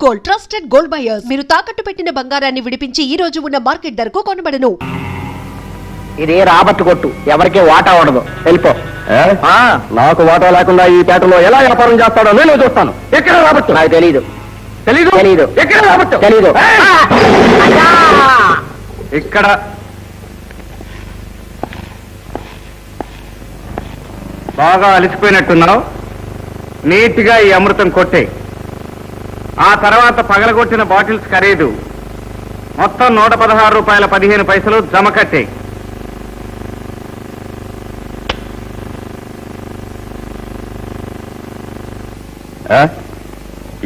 Gold trusted gold buyers. మీరు తాకట్టు పెట్టిన బంగారాన్ని విడిపించి ఈ రోజు ఉన్న మార్కెట్ ధరకు కొనబడను. ఇది రాబట్టు కొట్టు, ఎవరికి వాటా ఉండదు. వెళ్ళిపో. నాకు వాటా లేకుండా ఈ పేటలో ఎలా వ్యాపారం చేస్తాడో నేను చూస్తాను. ఎక్కడ రాబట్టు? నాకు తెలీదు. తెలీదు? తెలీదు. ఎక్కడ రాబట్టు? తెలీదు. ఇక్కడ బాగా అలసిపోయినట్టున్నావు. నీట్గా ఈ అమృతం కొట్టే. ఆ తర్వాత పగలగొట్టిన బాటిల్స్ ఖరీదు మొత్తం 116 రూపాయల 15 పైసలు జమ కట్టే.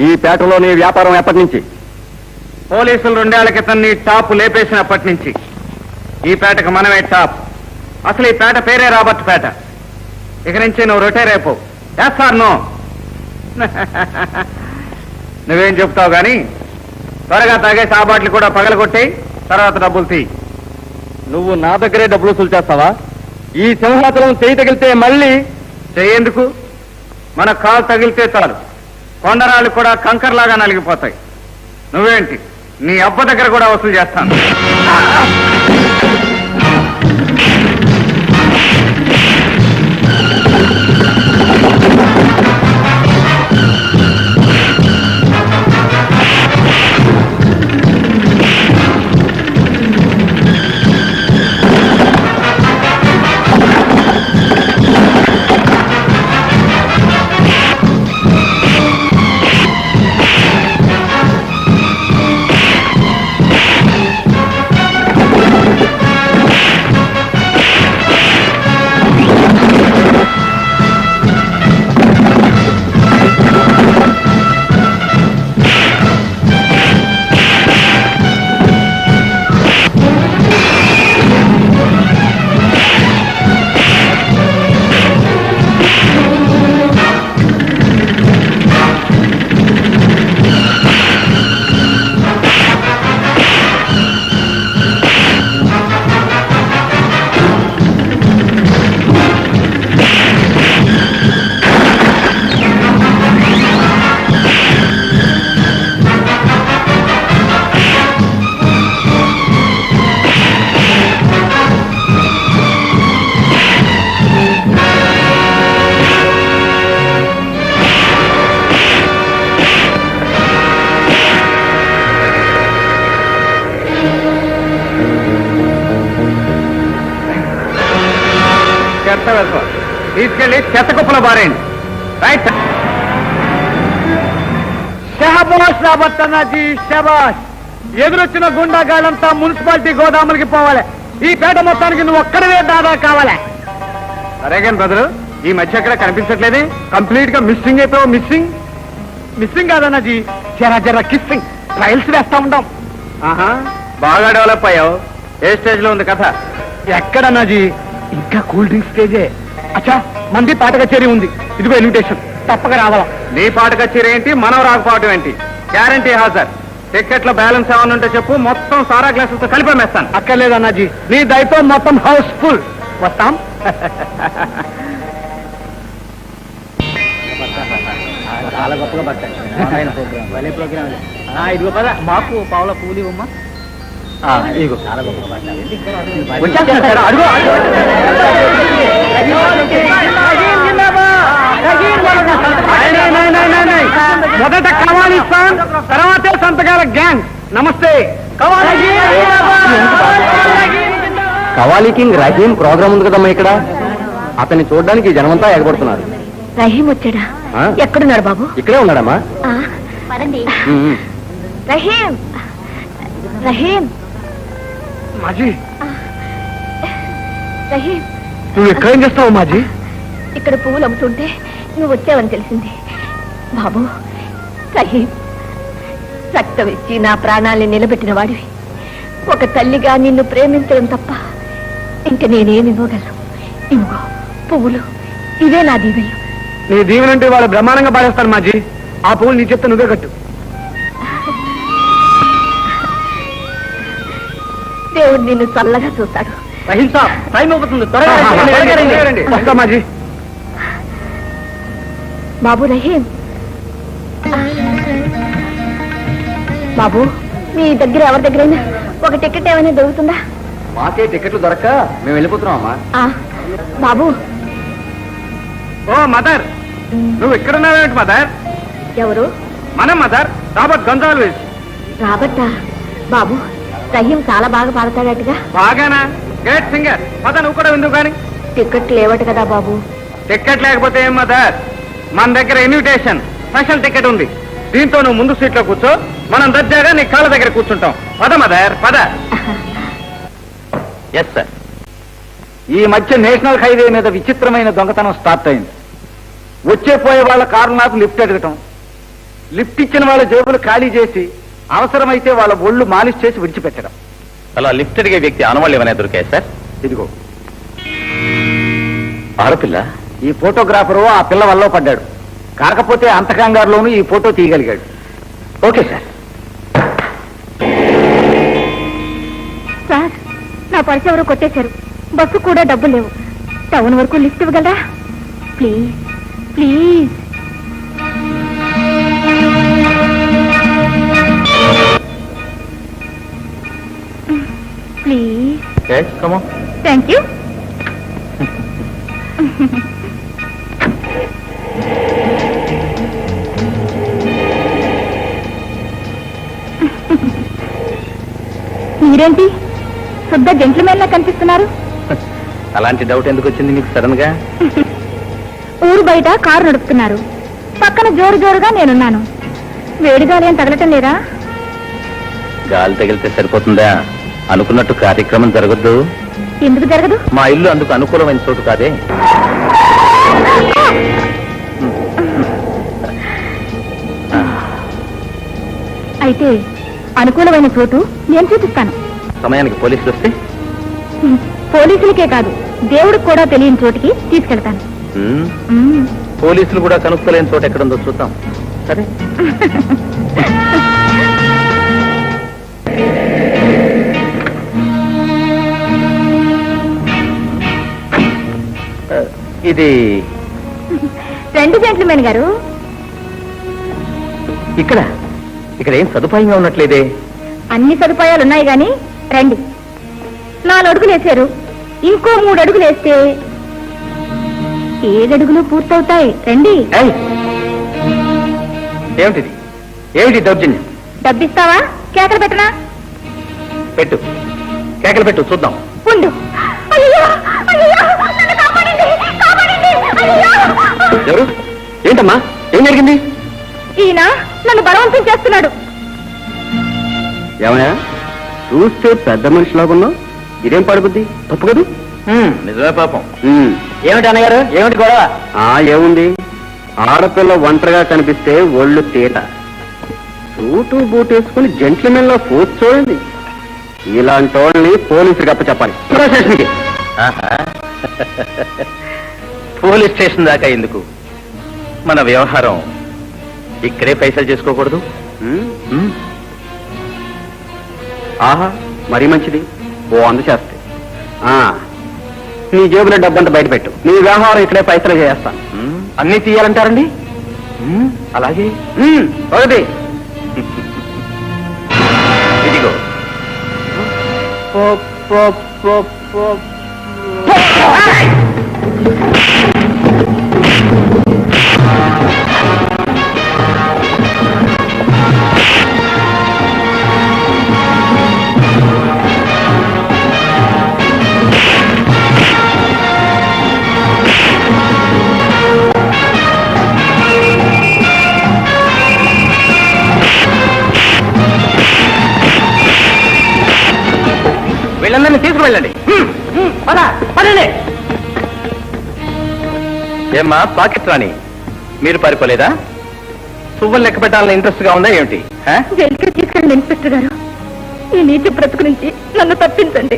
ఈ పేటలో నీ వ్యాపారం ఎప్పటి నుంచి? పోలీసులు 2 ఏళ్ల క్రితం నీ టాప్ లేపేసినప్పటి నుంచి ఈ పేటకు మనమే టాప్. అసలు ఈ పేట పేరే రాబర్ట్ పేట. ఇక నుంచి నువ్వు రిటైర్ అయిపో. Yes or no? నువ్వేం చెప్తావు గాని త్వరగా తాగేసి ఆ బాటిల్ కూడా పగలగొట్టేయి. తర్వాత డబ్బులు తీ. నువ్వు నా దగ్గరే డబ్బులు వసూలు చేస్తావా? ఈ సింహాచలం చేయి తగిలితే మళ్ళీ చెయ్యేందుకు? మన కాలు తగిలితే చాలు కొండరాళ్ళు కూడా కంకర్లాగా నలిగిపోతాయి. నువ్వేంటి, నీ అబ్బ దగ్గర కూడా వసూలు చేస్తాను. తీసుకెళ్ళి చెత్త కుప్పలో బారేయండి. రైట్. షహబాష్ రాబర్ట్ అన్నాజీ, షబాష్. ఎదురొచ్చిన గుండాగాళ్ళంతా మున్సిపాలిటీ గోదాములకి పోవాలి. ఈ పేట మొత్తానికి నువ్వు ఒక్కడవే దాదా కావాలి. సరే కానీ బ్రదరు, ఈ మధ్య ఎక్కడ కనిపించట్లేదే? కంప్లీట్ గా మిస్సింగ్ అయిపోయావు. మిస్సింగ్ మిస్సింగ్ కాదన్నాజీ, జర కిస్సింగ్ ట్రయల్స్ వేస్తా ఉంటాం. ఆహా, బాగా డెవలప్ అయ్యావు. ఏ స్టేజ్ లో ఉంది కథ? ఎక్కడన్నాజీ? ఇంకా కూల్ డ్రింక్ స్టేజే. అచ్చా, మంది పాట కచేరీ ఉంది. ఇదిగో ఇన్విటేషన్, తప్పక రావాలా. నీ పాట కచేరీ ఏంటి, మనం రాకపోవటం ఏంటి? గ్యారంటీ హాజర్. టికెట్ల బ్యాలెన్స్ ఏమన్నా ఉంటే చెప్పు, మొత్తం సారా గ్లాసులతో కలిపేస్తాను. అక్కర్లేదు అన్నాజీ, నీ దయతో మొత్తం హౌస్ ఫుల్. వస్తాం. చాలా గొప్పగా పడతాయి. ఇదిగో పద, మాకు పావుల పూలు ఇవ్వమ్మా. ఇదిగో చాలా గొప్పగా పడతాయి. మొదట కవాలిస్తాన్, తర్వాతే సంతకాల గ్యాంగ్. నమస్తే. కవాలి కింగ్ రహీం ప్రోగ్రామ్ ఉంది కదమ్మా ఇక్కడ. అతన్ని చూడడానికి జనమంతా ఎగబడుతున్నారు. రహీం వచ్చాడా? ఎక్కడున్నాడు బాబు? ఇక్కడే ఉన్నాడమ్మా. రహీం, రహీం, మాజీ, రహీం. నువ్వు ఎక్కడేం చేస్తావు మాజీ? ఇక్కడ పువ్వులు అమ్ముతుంటే నువ్వు వచ్చావని తెలిసింది బాబు. రహీం, రక్తం ఇచ్చి నా ప్రాణాన్ని నిలబెట్టిన వాడివి. ఒక తల్లిగా నిన్ను ప్రేమించడం తప్ప ఇంక నేనేమి ఇవ్వగలను? ఇవ్వగో పువ్వులు, ఇవే నా దీవెలు. నీ దీవెనంటే వాళ్ళు బ్రహ్మాండంగా పాడేస్తాను మాజీ. ఆ పువ్వులు నీ చెప్తే నువ్వే కట్టు. దేవుడు నిన్ను చల్లగా చూస్తాడు. రహీం సాబ్, టైం అవుతుంది, త్వరగా రండి. వస్తా మాజీ. బాబు రహీం, బాబు మీ దగ్గర ఎవరి దగ్గరైనా ఒక టికెట్ ఏమైనా దొరుకుతుందా? మాకే టికెట్లు దొరక్క మేము వెళ్ళిపోతున్నామమ్మా. ఆ, బాబు. ఓ మదర్, నువ్వు ఇక్కడ ఉన్నావేంటి మదర్? ఎవరు? మన మదర్, రాబర్ట్ గొంజాల్విస్. రాబట్టా? బాబు, రహీం చాలా బాగా పాడతాడట్టుగా. బాగానా? Great singer. పద నువ్వు కూడా విందువు కానీ. టికెట్ లేవట కదా బాబు. టికెట్ లేకపోతే ఏం మదర్, మన దగ్గర ఇన్విటేషన్ స్పెషల్ టికెట్ ఉంది. దీంతో నువ్వు ముందు సీట్లో కూర్చో, మనం దర్జాగా నీ కాళ్ళ దగ్గర కూర్చుంటాం. పద మదర్, పద. Yes sir. ఈ మధ్య నేషనల్ హైవే మీద విచిత్రమైన దొంగతనం స్టార్ట్ అయింది. వచ్చే పోయే వాళ్ళ కారులకు లిఫ్ట్ అడగటం, లిఫ్ట్ ఇచ్చిన వాళ్ళ జేబులు ఖాళీ చేసి అవసరమైతే వాళ్ళ ఒళ్ళు మాలిష్ చేసి విడిచిపెట్టడం. అలా లిఫ్ట్ అడిగే వ్యక్తి ఆనవాళ్ళు ఏమైనా దొరికాయి సార్? ఇదిగో ఆడపిల్ల. ఈ ఫోటోగ్రాఫరు ఆ పిల్ల వల్ల పడ్డాడు. కాకపోతే అంత కంగారులోనూ ఈ ఫోటో తీయగలిగాడు. Okay sir. సార్, నా పర్సు ఎవరో కొట్టేశారు. బస్సు కూడా డబ్బులు లేవు. టౌన్ వరకు లిఫ్ట్ ఇవ్వగలరా? Please please. ప్లీజ్. కమో. Thank you. మీరేంటి శుద్ధ జెంట్లమెన్ లా కనిపిస్తున్నారు? అలాంటి డౌట్ ఎందుకు వచ్చింది మీకు సడన్ గా? ఊరు బయట కారు నడుపుతున్నారు, పక్కన జోరు జోరుగా నేనున్నాను. వేడిగాలి ఏం తగలటం లేదా? గాలి తగిలితే సరిపోతుందా? అనుకున్నట్టు కార్యక్రమం జరగద్దు. ఎందుకు జరగదు? మా ఇల్లు అందుకు అనుకూలమైన చోటు కాదే. అయితే అనుకూలమైన చోటు నేను చూపిస్తాను. సమయానికి పోలీసులు వస్తే? పోలీసులకే కాదు, దేవుడికి కూడా తెలియని చోటికి తీసుకెళ్తాను. పోలీసులు కూడా కనుక్కోలేని చోట ఎక్కడుందో చూద్దాం. సరే. ఇది రెండు జెంట్లమెన్ గారు. ఇక్కడ ఇక్కడ ఏం సదుపాయంగా ఉన్నట్లేదే. అన్ని సదుపాయాలు ఉన్నాయి గాని రండి. 4 అడుగులు వేశారు, ఇంకో 3 అడుగులు వేస్తే 7 అడుగులు పూర్తవుతాయి. రండి. ఏమిటిది? ఏమిటి దౌర్జన్యం? డబ్బిస్తావా? కేకలు పెట్టనా? పెట్టు, కేకలు పెట్టు చూద్దాం. ఉండు. అయ్యో, అయ్యో, నన్ను కాపాడండి, కాపాడండి, అయ్యో. ఎవరు? ఏంటమ్మా, ఏం జరిగింది? ఈయన నన్ను బలవంతం చేస్తున్నాడు. ఏమయ్యా, చూస్తే పెద్ద మనిషిలాగున్నావు. ఇదేం పడుకుద్ది? తప్పు కదా? నిజమే పాపం. ఏమిటి అన్నగారు, ఏమిటి గొడవ? ఏముంది, ఆడపిల్ల ఒంటరిగా కనిపిస్తే ఒళ్ళు తీట, సూటు బూట్ వేసుకుని జెంట్లమెన్ లో కూర్చోండి. ఇలాంటి వాళ్ళని పోలీసులకు అప్పచెప్పాలి. స్టేషన్కి. పోలీస్ స్టేషన్ దాకా ఎందుకు? మన వ్యవహారం ఇక్కడే పైసలు చేసుకోకూడదు? ఆహా, మరీ మంచిది. ఓ అందచేస్తే నీ జేబులో డబ్బంతా బయట పెట్టు. నీ వ్యవహారం ఇక్కడే పైసలు చేస్తాను. అన్నీ తీయాలంటారండి? అలాగే. ఒకటి ఇదిగో. వీళ్ళందరినీ తీసుకువెళ్ళండి. ఏమ్మా పాకెట్ రాని, మీరు పారిపోలేదా? పువ్వులు లెక్క పెట్టాలని ఇంట్రెస్ట్ గా ఉందా ఏమిటి? జైలుకి తీసుకెళ్ళండి ఇన్స్పెక్టర్ గారు. ఈ నీతి బ్రతుకు నుంచి నన్ను తప్పించండి.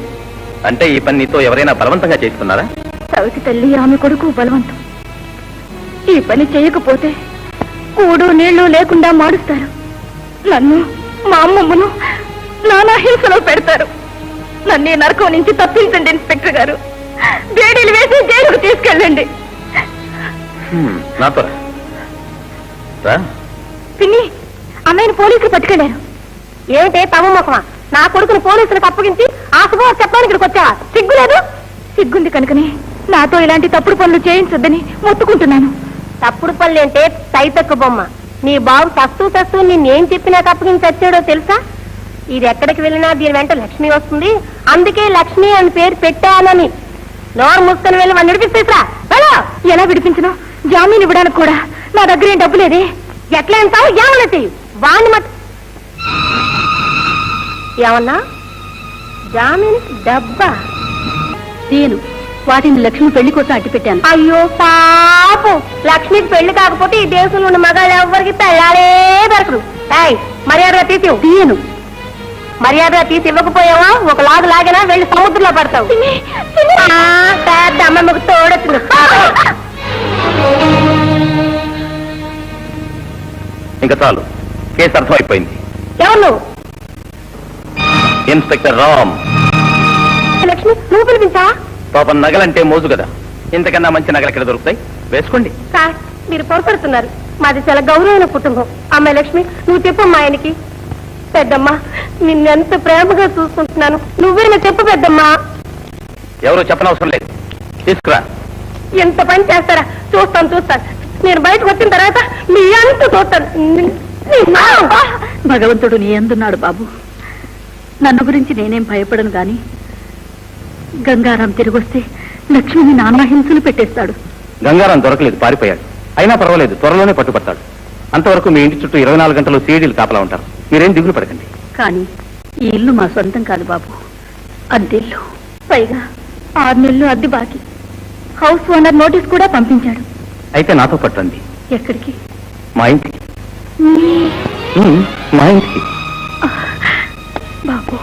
అంటే ఈ పని నీతో ఎవరైనా బలవంతంగా చేస్తున్నారా? సవితి తల్లి, ఆమె కొడుకు బలవంతం. ఈ పని చేయకపోతే కూడు నీళ్లు లేకుండా మాడుస్తారు. నన్ను, మా అమ్మమ్మను నానా హింసలో పెడతారు. నన్ను ఈ నరకం నుంచి తప్పించండి ఇన్స్పెక్టర్ గారు. వేడిలు వేసి జైలుకు తీసుకెళ్ళండి. నాతో రా. పిన్ని, అమ్మాయిని పోలీసులు పట్టుకెళ్లారు. ఏమిటే తమ ముఖమా? నా కొడుకును పోలీసులకు అప్పగించి ఆ శుభవార్త చెప్పడానికి ఇక్కడికి వచ్చావా? సిగ్గులేదు? సిగ్గుంది కనుకనే నాతో ఇలాంటి తప్పుడు పనులు చేయించొద్దని మొత్తుకుంటున్నాను. తప్పుడు పనులు అంటే తైతక్కు బొమ్మ. నీ బాబు తస్తూ నిన్నేం చెప్పి నాకు అప్పగించి వచ్చాడో తెలుసా? ఇది ఎక్కడికి వెళ్ళినా దీని వెంట లక్ష్మి వస్తుంది, అందుకే లక్ష్మి అని పేరు పెట్టానని. నోరు మూసుకొని వెళ్ళి వాడిని విడిపిస్తేసరా? ఎలా విడిపించను? జామీన్ ఇవ్వడానికి కూడా నా దగ్గర ఏం డబ్బు లేదే. ఎట్లా ఎంతావు ఏమన్నా చెయ్యి వాణ్ణి ఏమన్నా? జామీన్ డబ్బా? నేను వాటిని లక్ష్మి పెళ్లి కోసం అట్టి పెట్టాను. అయ్యో పాపం, లక్ష్మికి పెళ్లి కాకపోతే ఈ దేశంలో ఉన్న మగాళ్ళు ఎవరికి పెళ్ళాలే దొరకరు. మర్యాదగా తీసి తీయను. మర్యాదగా తీసి ఇవ్వకపోయావా ఒక లాగు లాగినా వెళ్ళి సముద్రంలో పడతావు. పెద్ద అమ్మమ్మకు తోడొచ్చింది. ఇంకా చాలు, కేసు అర్థమైపోయింది. ఎవరు నువ్వు? ఇన్స్పెక్టర్ రామ్. లక్ష్మి నువ్వు పిలిపించా? పాపం నగలంటే మోజు కదా, ఇంతకన్నా మంచి నగలు ఎక్కడ దొరుకుతాయి? వేసుకోండి. సార్ మీరు పొరపడుతున్నారు. మాది చాలా గౌరవమైన కుటుంబం. అమ్మాయి లక్ష్మి నువ్వు చెప్పు మా ఆయనకి. పెద్దమ్మా నిన్నెంత ప్రేమగా చూసుకుంటున్నాను, నువ్వేనా చెప్పు పెద్దమ్మా. ఎవరు చెప్పనవసరం లేదు, తీసుకురా. ఎంత పని చేస్తారా? చూస్తాను. నేను బయటకు వచ్చిన తర్వాత మీ అంత చూస్తాను. భగవంతుడు నీ అందున్నాడు బాబు. నన్ను గురించి నేనేం భయపడను గాని గంగారాం తిరిగొస్తే లక్ష్మిని నానా హింసలు పెట్టేస్తాడు. గంగారాం దొరకలేదు, పారిపోయాడు. అయినా పర్వాలేదు, త్వరలోనే పట్టుపడతాడు. అంతవరకు మీ ఇంటి చుట్టూ 24 గంటలు సీడీలు కాపలా ఉంటారు. మీరేం దిగులు పడకండి. కానీ ఈ ఇల్లు మా సొంతం కాదు బాబు, అద్దెల్లు. పైగా 6 నెలలు అద్దె బాకీ. హౌస్ ఓనర్ నోటీస్ కూడా పంపించాడు. అయితే నాతో పట్టండి. ఎక్కడికి? మా ఇంటికి. మా ఇంటికి బాబు.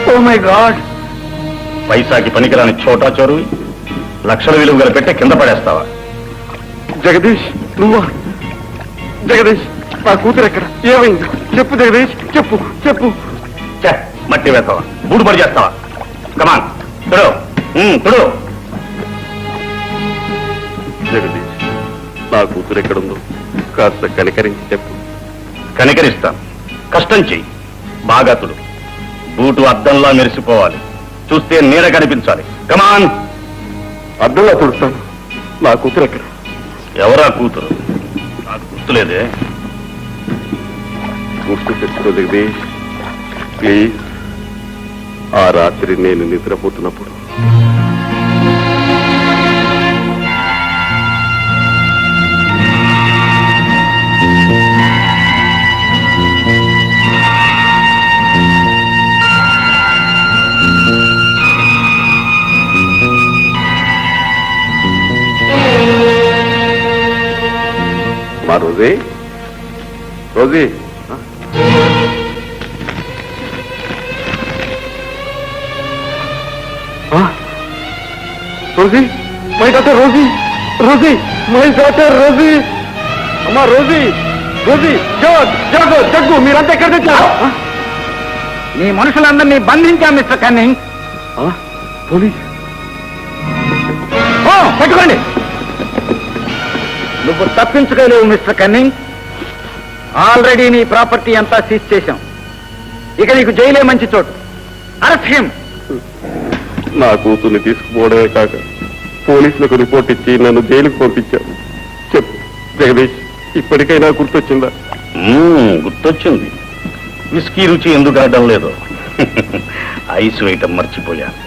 ఓ మై గాడ్, పైసాకి పనికిరాని చోటా చోరువి లక్షల విలువ గల పెట్టే కింద పడేస్తావా? జగదీష్ నువ్వా? జగదీష్ నా కూతురు ఎక్కడ? ఏమైంది చెప్పు జగదీష్, చెప్పు. ఛే, మట్టి వేస్తావా? బూడు పడి చేస్తావా? కమాన్ తుడు, తుడు. జగదీష్ నా కూతురు ఎక్కడుందో కాస్త కనికరించి చెప్పు. కనికరిస్తాను, కష్టం చెయ్యి. బాగా తుడు. బూటు అద్దంలా మెరిసిపోవాలి, చూస్తే నీడ కనిపించాలి. కమాన్. అద్దంలో తుడుస్తాను. నా కూతురు ఎక్కడ? ఎవరా కూతురు? నాకు గుర్తులేదే. గుర్తు తెచ్చుకో జగదీష్ ప్లీజ్. ఆ రాత్రి నేను నిద్రపోతున్నప్పుడు మా Rosie Rosie Rosie my doctor Rosie my doctor Rosie. అమ్మా రోజీ జగ్గు మీరంతా ఎక్కడ తెచ్చారు? నీ మనుషులందరినీ బంధించాం మిస్టర్ కన్నింగ్. పోలీస్ పట్టుకోండి. నువ్వు తప్పించుకోలేవు మిస్టర్ కన్నింగ్. ఆల్రెడీ నీ ప్రాపర్టీ అంతా సీజ్ చేశాం. ఇక నీకు జైలే మంచి చోటు. Arrest him. నా కూతుర్ని తీసుకుపోవడమే కాక పోలీసులకు రిపోర్ట్ ఇచ్చి నన్ను జైలుకు పంపించారు. చెప్పు జగదీష్, ఇప్పటికైనా గుర్తొచ్చిందా? గుర్తొచ్చింది. విస్కీ రుచి ఎందుకు ఆడడం లేదు? ఐస్ వేయటం మర్చిపోయాను.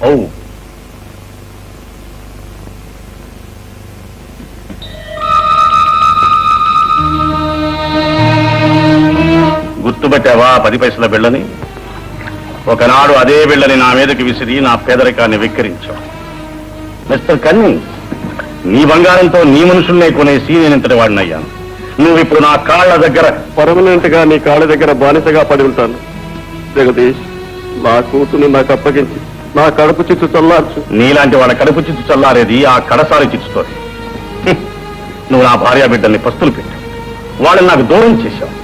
ఓ గుర్తుపట్టావా 10 పైసల బిళ్ళని? ఒకనాడు అదే బిళ్ళని నా మీదకి విసిరి నా పేదరికాన్ని వెక్కిరించావు. మిస్టర్ కన్నీ, నీ బంగారంతో నీ మనుషుల్నే కొనేసి నేను ఇంతటి వాడినయ్యాను. నువ్విప్పుడు నా కాళ్ళ దగ్గర పర్మనెంట్ గా నీ కాళ్ళ దగ్గర బానిసగా పడి ఉంటాను. జగదీష్, నా కూతుర్ని నాకు అప్పగించి నా కడుపు చిచ్చు చల్లార్చు. నీలాంటి వాళ్ళ కడుపు చిచ్చు చల్లారేది ఆ కడసారి చిచ్చుతోటి. నువ్వు నా భార్య బిడ్డల్ని పస్తులు పెట్టావు, వాళ్ళని నాకు దూరం చేశావు.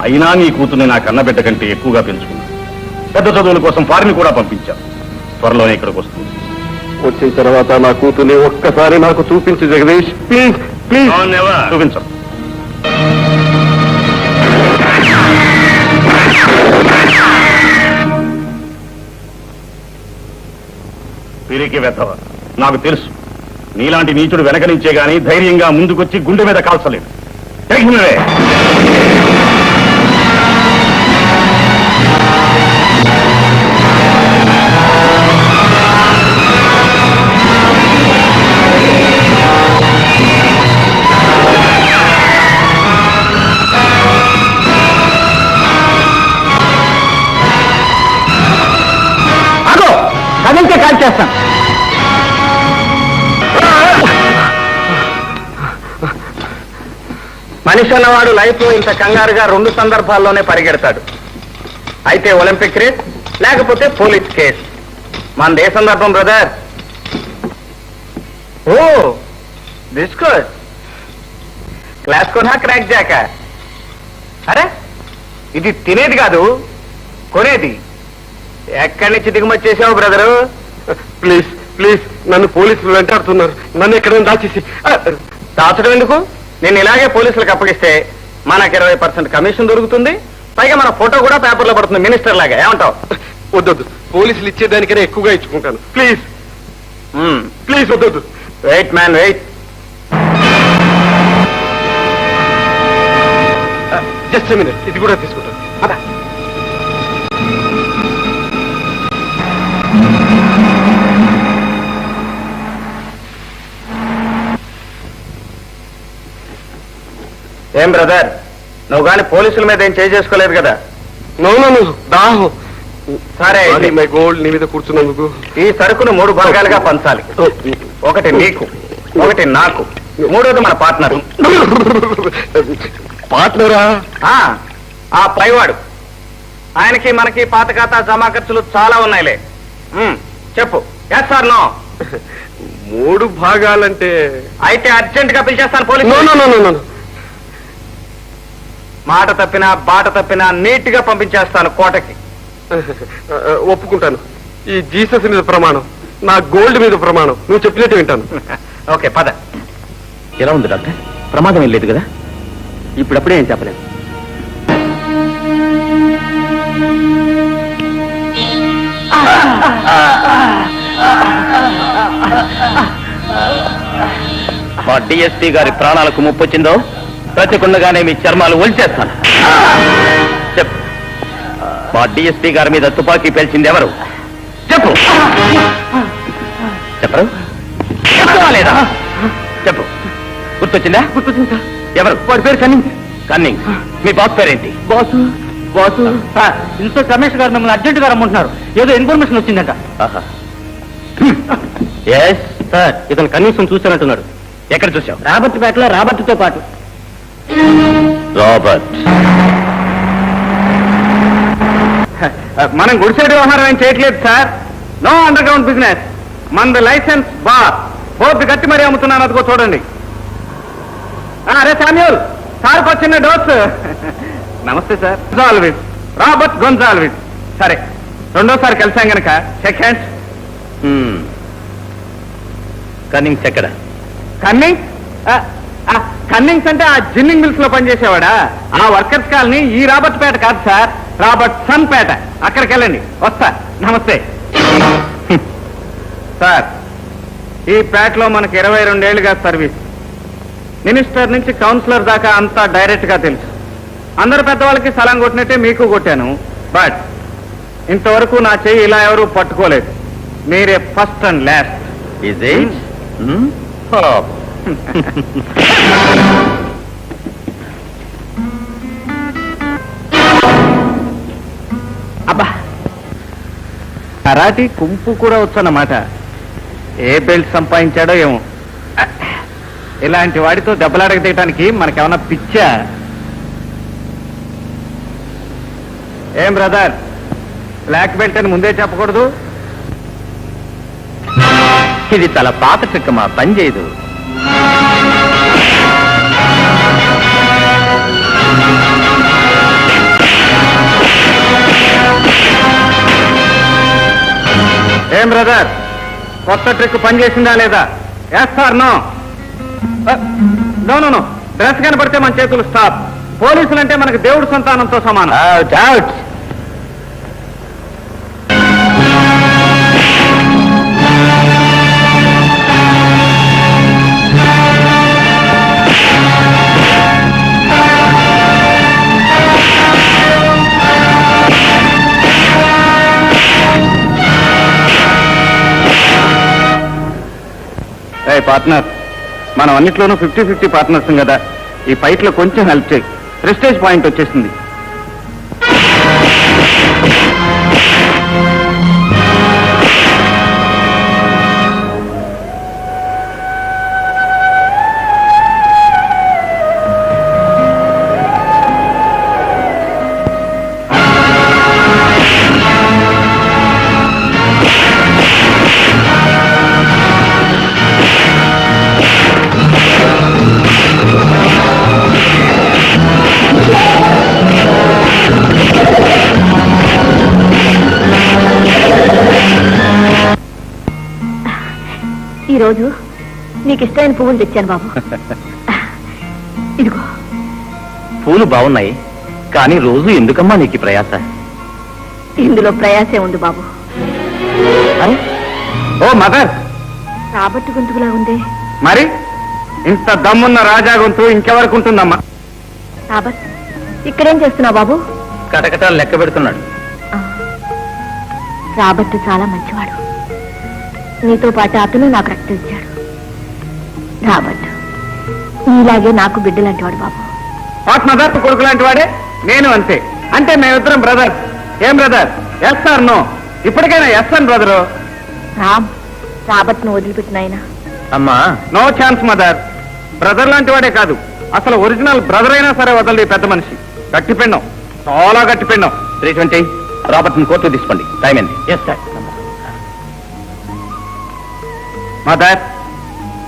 అయినా నీ కూతుర్ని నా కన్నబిడ్డ కంటే ఎక్కువగా పెంచుకున్నావు. పెద్ద చదువుల కోసం ఫారిన్ కూడా పంపించావు. త్వరలోనే ఇక్కడికి వస్తుంది. వచ్చిన తర్వాత నా కూతుర్ని ఒక్కసారి నాకు చూపించు జగదీష్, ప్లీజ్ ప్లీజ్. చూపించు. పిరికి వెతవ, నాకు తెలుసు నీలాంటి నీచుడు వెనక నుంచే గాని ధైర్యంగా ముందుకొచ్చి గుండె మీద కాల్చలేదు. కదిలితే కాల్ చేస్తాను. మనిషి అన్నవాడు లైఫ్ లో ఇంత కంగారుగా 2 సందర్భాల్లోనే పరిగెడతాడు. అయితే ఒలింపిక్ రేస్, లేకపోతే పోలీస్ కేస్. మనది ఏ సందర్భం బ్రదర్? ఓ బిస్కట్ క్లాస్ కొనా క్రాక్ జాక? అరే ఇది తినేది కాదు, కొనేది. ఎక్కడి నుంచి దిగుమతి చేసావు బ్రదరు? ప్లీజ్ ప్లీజ్, నన్ను పోలీసులు వెంటాడుతున్నారు. నన్ను ఎక్కడైనా దాచేసి. దాచడం ఎందుకు? నేను ఇలాగే పోలీసులకు అప్పగిస్తే మనకు 20% కమిషన్ దొరుకుతుంది. పైగా మన ఫోటో కూడా పేపర్లో పడుతుంది మినిస్టర్ లాగా. ఏమంటావు? వద్దొద్దు, పోలీసులు ఇచ్చేదానికైనా ఎక్కువగా ఇచ్చుకుంటాను. ప్లీజ్ ప్లీజ్ వద్దొద్దు. Wait man wait. Just minute, ఇది కూడా తీసుకుంటాను. ఏం బ్రదర్, నువ్వు కానీ పోలీసుల మీద ఏం చేసుకోలేదు కదా? నో దాహం. సరే, మై గోల్డ్, నీ మీద కూర్చున్నందుకు. ఈ సరుకును 3 భాగాలుగా పంచాలి. ఒకటి నీకు, ఒకటి నాకు, మూడోది మన పార్ట్నర్. పార్ట్నరా? ఆ పైవాడు. ఆయనకి మనకి పాత ఖాతా జమా ఖర్చులు చాలా ఉన్నాయిలే. చెప్పు, ఎస్ ఆర్ నో? 3 భాగాలంటే? అయితే అర్జెంట్ గా పిలిచేస్తాను పోలీసు. నో. మాట తప్పినా బాట తప్పినా నీట్ గా పంపించేస్తాను కోటకి. ఒప్పుకుంటాను. ఈ జీసస్ మీద ప్రమాణం, నా గోల్డ్ మీద ప్రమాణం. నువ్వు చెప్పినట్టు వింటాను. ఓకే పద. ఎలా ఉంది డాక్టర్? ప్రమాదం ఏం లేదు కదా? ఇప్పుడప్పుడే ఏం చెప్పలేదు. మా డిఎస్పీ గారి ప్రాణాలకు ముప్పు వచ్చిందో బ్రతికుండగానే మీ చర్మాలు ఒలిచేస్తాను. చెప్పు, మా డిఎస్పీ గారి మీద తుపాకీ పేల్చింది ఎవరు? చెప్పు. చెప్పరు? చెప్తావా లేదా? చెప్పు. గుర్తొచ్చిందా? గుర్తొచ్చింది. ఎవరు? వాడి పేరు కన్నింగ్. కన్నింగ్. మీ బాస్ పేరేంటి? బాసు ఇన్స్పెక్టర్ రమేష్ గారు మిమ్మల్ని అర్జెంట్ గా రమ్మంటున్నారు. ఏదో ఇన్ఫర్మేషన్ వచ్చిందంట. ఎస్ సార్, ఇతను కనీసం చూశానంటున్నాడు. ఎక్కడ చూసావు? రాబర్ట్ పేటలో రాబర్ట్తో పాటు. రాబర్ట్. మనం గుడిసెడు వ్యవహారం ఏం చేయట్లేదు sir. No underground business. మన లైసెన్స్ బార్. బోర్డు గట్టి మరీ అమ్ముతున్నాను, అదిగో చూడండి. అరే శామ్యూల్, సార్ వచ్చిన డోస్. నమస్తే సార్. గొంజాల్విస్, రాబర్ట్ గొంజాల్విస్. సరే, రెండోసారి కలిసాం గనక షేక్ హ్యాండ్స్. కన్నింగ్స్ ఎక్కడ? కన్నింగ్? కన్నింగ్స్ అంటే ఆ జిన్నింగ్ మిల్స్ లో పనిచేసేవాడా? ఆ వర్కర్స్ కాలనీ ఈ రాబర్ట్ పేట కాదు సార్, రాబర్ట్ సన్ పేట. అక్కడికి వెళ్ళండి. వస్తా. నమస్తే సార్. ఈ పేటలో మనకి 22 ఏళ్లుగా సర్వీస్. మినిస్టర్ నుంచి కౌన్సిలర్ దాకా అంతా డైరెక్ట్ గా తెలుసు. అందరు పెద్దవాళ్ళకి సలాం కొట్టినట్టే మీకు కొట్టాను. బట్ ఇంతవరకు నా చెయ్యి ఇలా ఎవరూ పట్టుకోలేదు. మీరే first and last. Is it? అబ్బా, కరాటీ కుంపు కూడా వచ్చన్నమాట. ఏ బెల్ట్ సంపాదించాడో ఏమో. ఇలాంటి వాడితో దెబ్బలాడక తీయటానికి మనకేమన్నా పిచ్చా? ఏం బ్రదర్, బ్లాక్ బెల్ట్ అని ముందే చెప్పకూడదు? ఇది చాలా పాత ట్రిక్ మా పని చేయదు. ఏం బ్రదర్, కొత్త ట్రిక్ పనిచేసిందా లేదా? Yes sir no? No no no. Dress కనపడితే మన చేతులు స్టాప్. పోలీసులంటే మనకు దేవుడు సంతానంతో సమానం. అవుట్. పార్ట్నర్, మనం అన్నిట్లోనూ 50-50 పార్ట్నర్స్ కదా. ఈ ఫైట్ లో కొంచెం హెల్ప్ చేయి. ప్రెస్టేజ్ పాయింట్ వచ్చేసింది. ఈ రోజు నీకు ఇష్టమైన పువ్వులు తెచ్చాను బాబు. ఇదిగో. పూలు బాగున్నాయి, కానీ రోజు ఎందుకమ్మా నీకు ఈ ప్రయాస? ఇందులో ప్రయాసే ఉంది బాబు. ఓ మదర్, రాబట్టు గొంతుకులా ఉంది. మరి ఇంత దమ్మున్న రాజా గొంతు ఇంకెవరికి ఉంటుందమ్మా? రాబట్, ఇక్కడేం చేస్తున్నావు బాబు? కటకటాలు లెక్క పెడుతున్నాడు. ఆ, రాబట్టు చాలా మంచివాడు. నీతో పాటు అతను నాకు రక్తం ఇచ్చాడు. రాబట్టు నీలాగే నాకు బిడ్డలాంటి వాడు బాబు. వాట్ మదర్, కొడుకు లాంటి వాడే. నేను అంతే. అంటే మేమిద్దరం బ్రదర్. ఏం బ్రదర్? Yes sir no? ఇప్పటికైనా ఎస్ అని బ్రదరు. రాబట్ను వదిలిపెట్టిన ఆయన. అమ్మా, నో ఛాన్స్ మదర్. బ్రదర్ లాంటి వాడే కాదు, అసలు ఒరిజినల్ బ్రదర్ అయినా సరే వదలదు ఈ పెద్ద మనిషి. గట్టిపిండం, చాలా గట్టిపిండం. 320 రాబర్ట్ని కోర్టు తీసుకోండి. టైం ఏంది? Yes sir. Mother,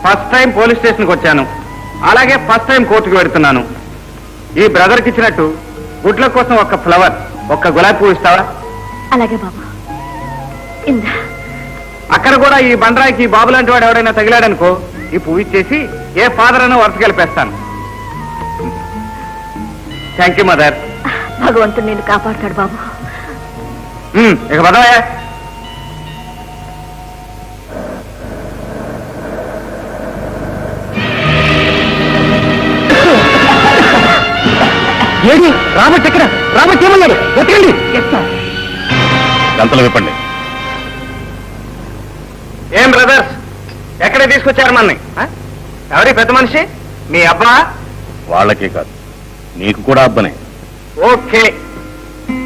first time police స్టేషన్కి వచ్చాను, అలాగే ఫస్ట్ టైం కోర్టుకు వెడుతున్నాను. ఈ బ్రదర్కి ఇచ్చినట్టు గుడ్ల కోసం ఒక ఫ్లవర్, ఒక్క గులాబీ పువ్వు ఇస్తావా? అలాగే బాబు. ఇందా. అక్కడ కూడా ఈ బండరాయికి ఈ బాబు లాంటి వాడు ఎవడైనా తగిలాడనుకో, ఈ పువ్వు ఇచ్చేసి ఏ ఫాదర్ అయినా వరుస కలిపేస్తాను. Thank you mother. భగవంతుడు నేను కాపాడుతాడు బాబు. ఇక పదవయ్యా. ఏది రాబర్ట్ ఎక్కడ? రాబర్ట్ ఏమన్నాడు? వెతకండి. గంతలు విప్పండి. ఏం బ్రదర్స్, ఎక్కడికి తీసుకొచ్చారు మనని? ఎవరి పెద్ద మనిషి? మీ అబ్బా? వాళ్ళకే కాదు, నీకు కూడా అబ్బనే. ఓకే,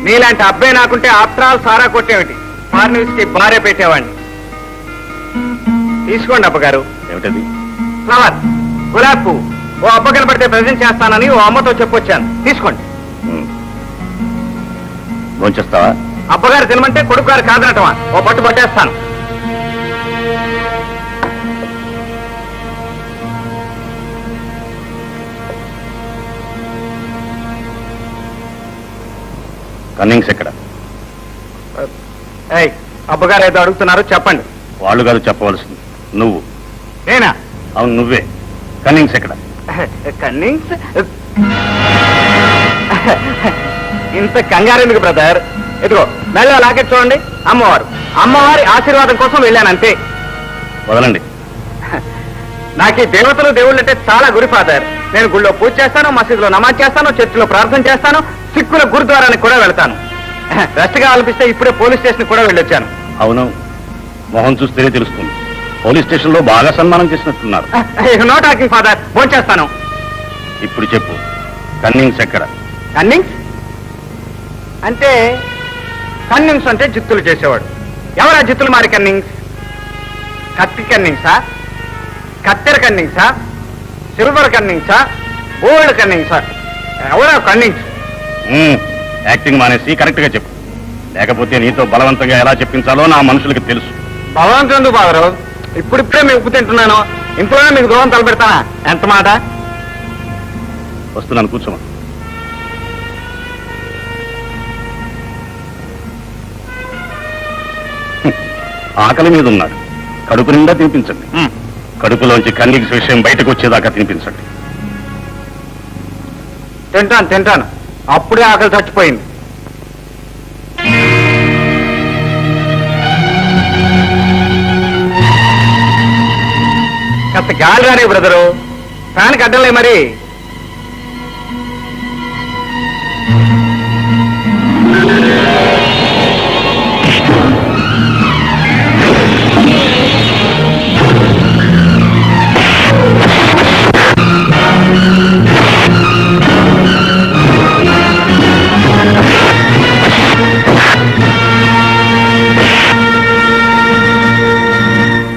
నీలాంటి అబ్బాయి నాకుంటే ఆఫ్టర్ ఆల్ సారా కొట్టేమిటి, ఫార్నీస్కి భార్య పెట్టేవాడిని. తీసుకోండి అబ్బగారు. ఏమిటది? ఫ్లవర్, గులాబ్ పువ్వు. ఓ అబ్బ కనబడితే ప్రజెంట్ చేస్తానని ఓ అమ్మతో చెప్పొచ్చాను. తీసుకోండి. భోంచేస్తావా? అబ్బగారు తినమంటే కొడుకు గారు కాదనటమా? ఓ పట్టు పట్టేస్తాను. కన్నింగ్స్ ఎక్కడ? ఏయ్, అబ్బగారు ఏదో అడుగుతున్నారు, చెప్పండి. వాళ్ళు కాదు చెప్పవలసింది, నువ్వు. నేనా? అవును, నువ్వే. కన్నింగ్స్ ఎక్కడ? కన్నింగ్స్? ఇంత కంగారు ఎందుకు బ్రదర్? ఇదిగో మెల్ల లాకెట్ చూడండి. అమ్మవారు, అమ్మవారి ఆశీర్వాదం కోసం వెళ్ళాను అంతే. వదలండి. నాకు ఈ దేవతలు దేవుళ్ళు అంటే చాలా గురి ఫాదర్. నేను గుళ్ళో పూజ చేస్తాను, మసీదులో నమాజ్ చేస్తాను, చర్చిలో ప్రార్థన చేస్తాను, సిక్కుల గురుద్వారానికి కూడా వెళ్తాను. రెస్ట్ కావాలనిపిస్తే ఇప్పుడే పోలీస్ స్టేషన్ కూడా వెళ్ళొచ్చాను. అవును, మొహం చూస్తేనే తెలుస్తుంది. పోలీస్ స్టేషన్ లో బాగా సన్మానం చేసినట్టున్నారు. నో టాకింగ్ ఫాదర్, ఫోన్ చేస్తాను. ఇప్పుడు చెప్పు, కన్నింగ్స్ ఎక్కడ? కన్నింగ్స్ అంటే? కన్నింగ్స్ అంటే జిత్తులు చేసేవాడు. ఎవరా జిత్తులు మారి కన్నింగ్స్? కత్తి కన్నింగ్సా? కత్తెర కన్నింగ్సా? సిల్వర్ కన్నింగ్సా? గోల్డ్ కన్నింగ్సా? ఎవరా కన్నింగ్స్? యాక్టింగ్ మానేసి కరెక్ట్ గా చెప్పు, లేకపోతే నీతో బలవంతంగా ఎలా చెప్పించాలో నా మనుషులకి తెలుసు. బలవంతం ఎందుకు బాగారు? ఇప్పుడిప్పుడే మీకు ఉప్పు తింటున్నాను, ఇంట్లోనే మీకు దూరం తలపెడతానా? ఎంత మాట? వస్తున్నాను, కూర్చోమా. ఆకలి మీద ఉన్నాడు, కడుపు నిండా తినిపించండి. కడుపులోంచి కన్నీకి విషయం బయటకు వచ్చేదాకా తినిపించండి. తింటాను. అప్పుడే ఆకలి చచ్చిపోయింది. కాస్త గాలి రాని బ్రదరు, ఫ్యాన్కి అడ్డలే మరి.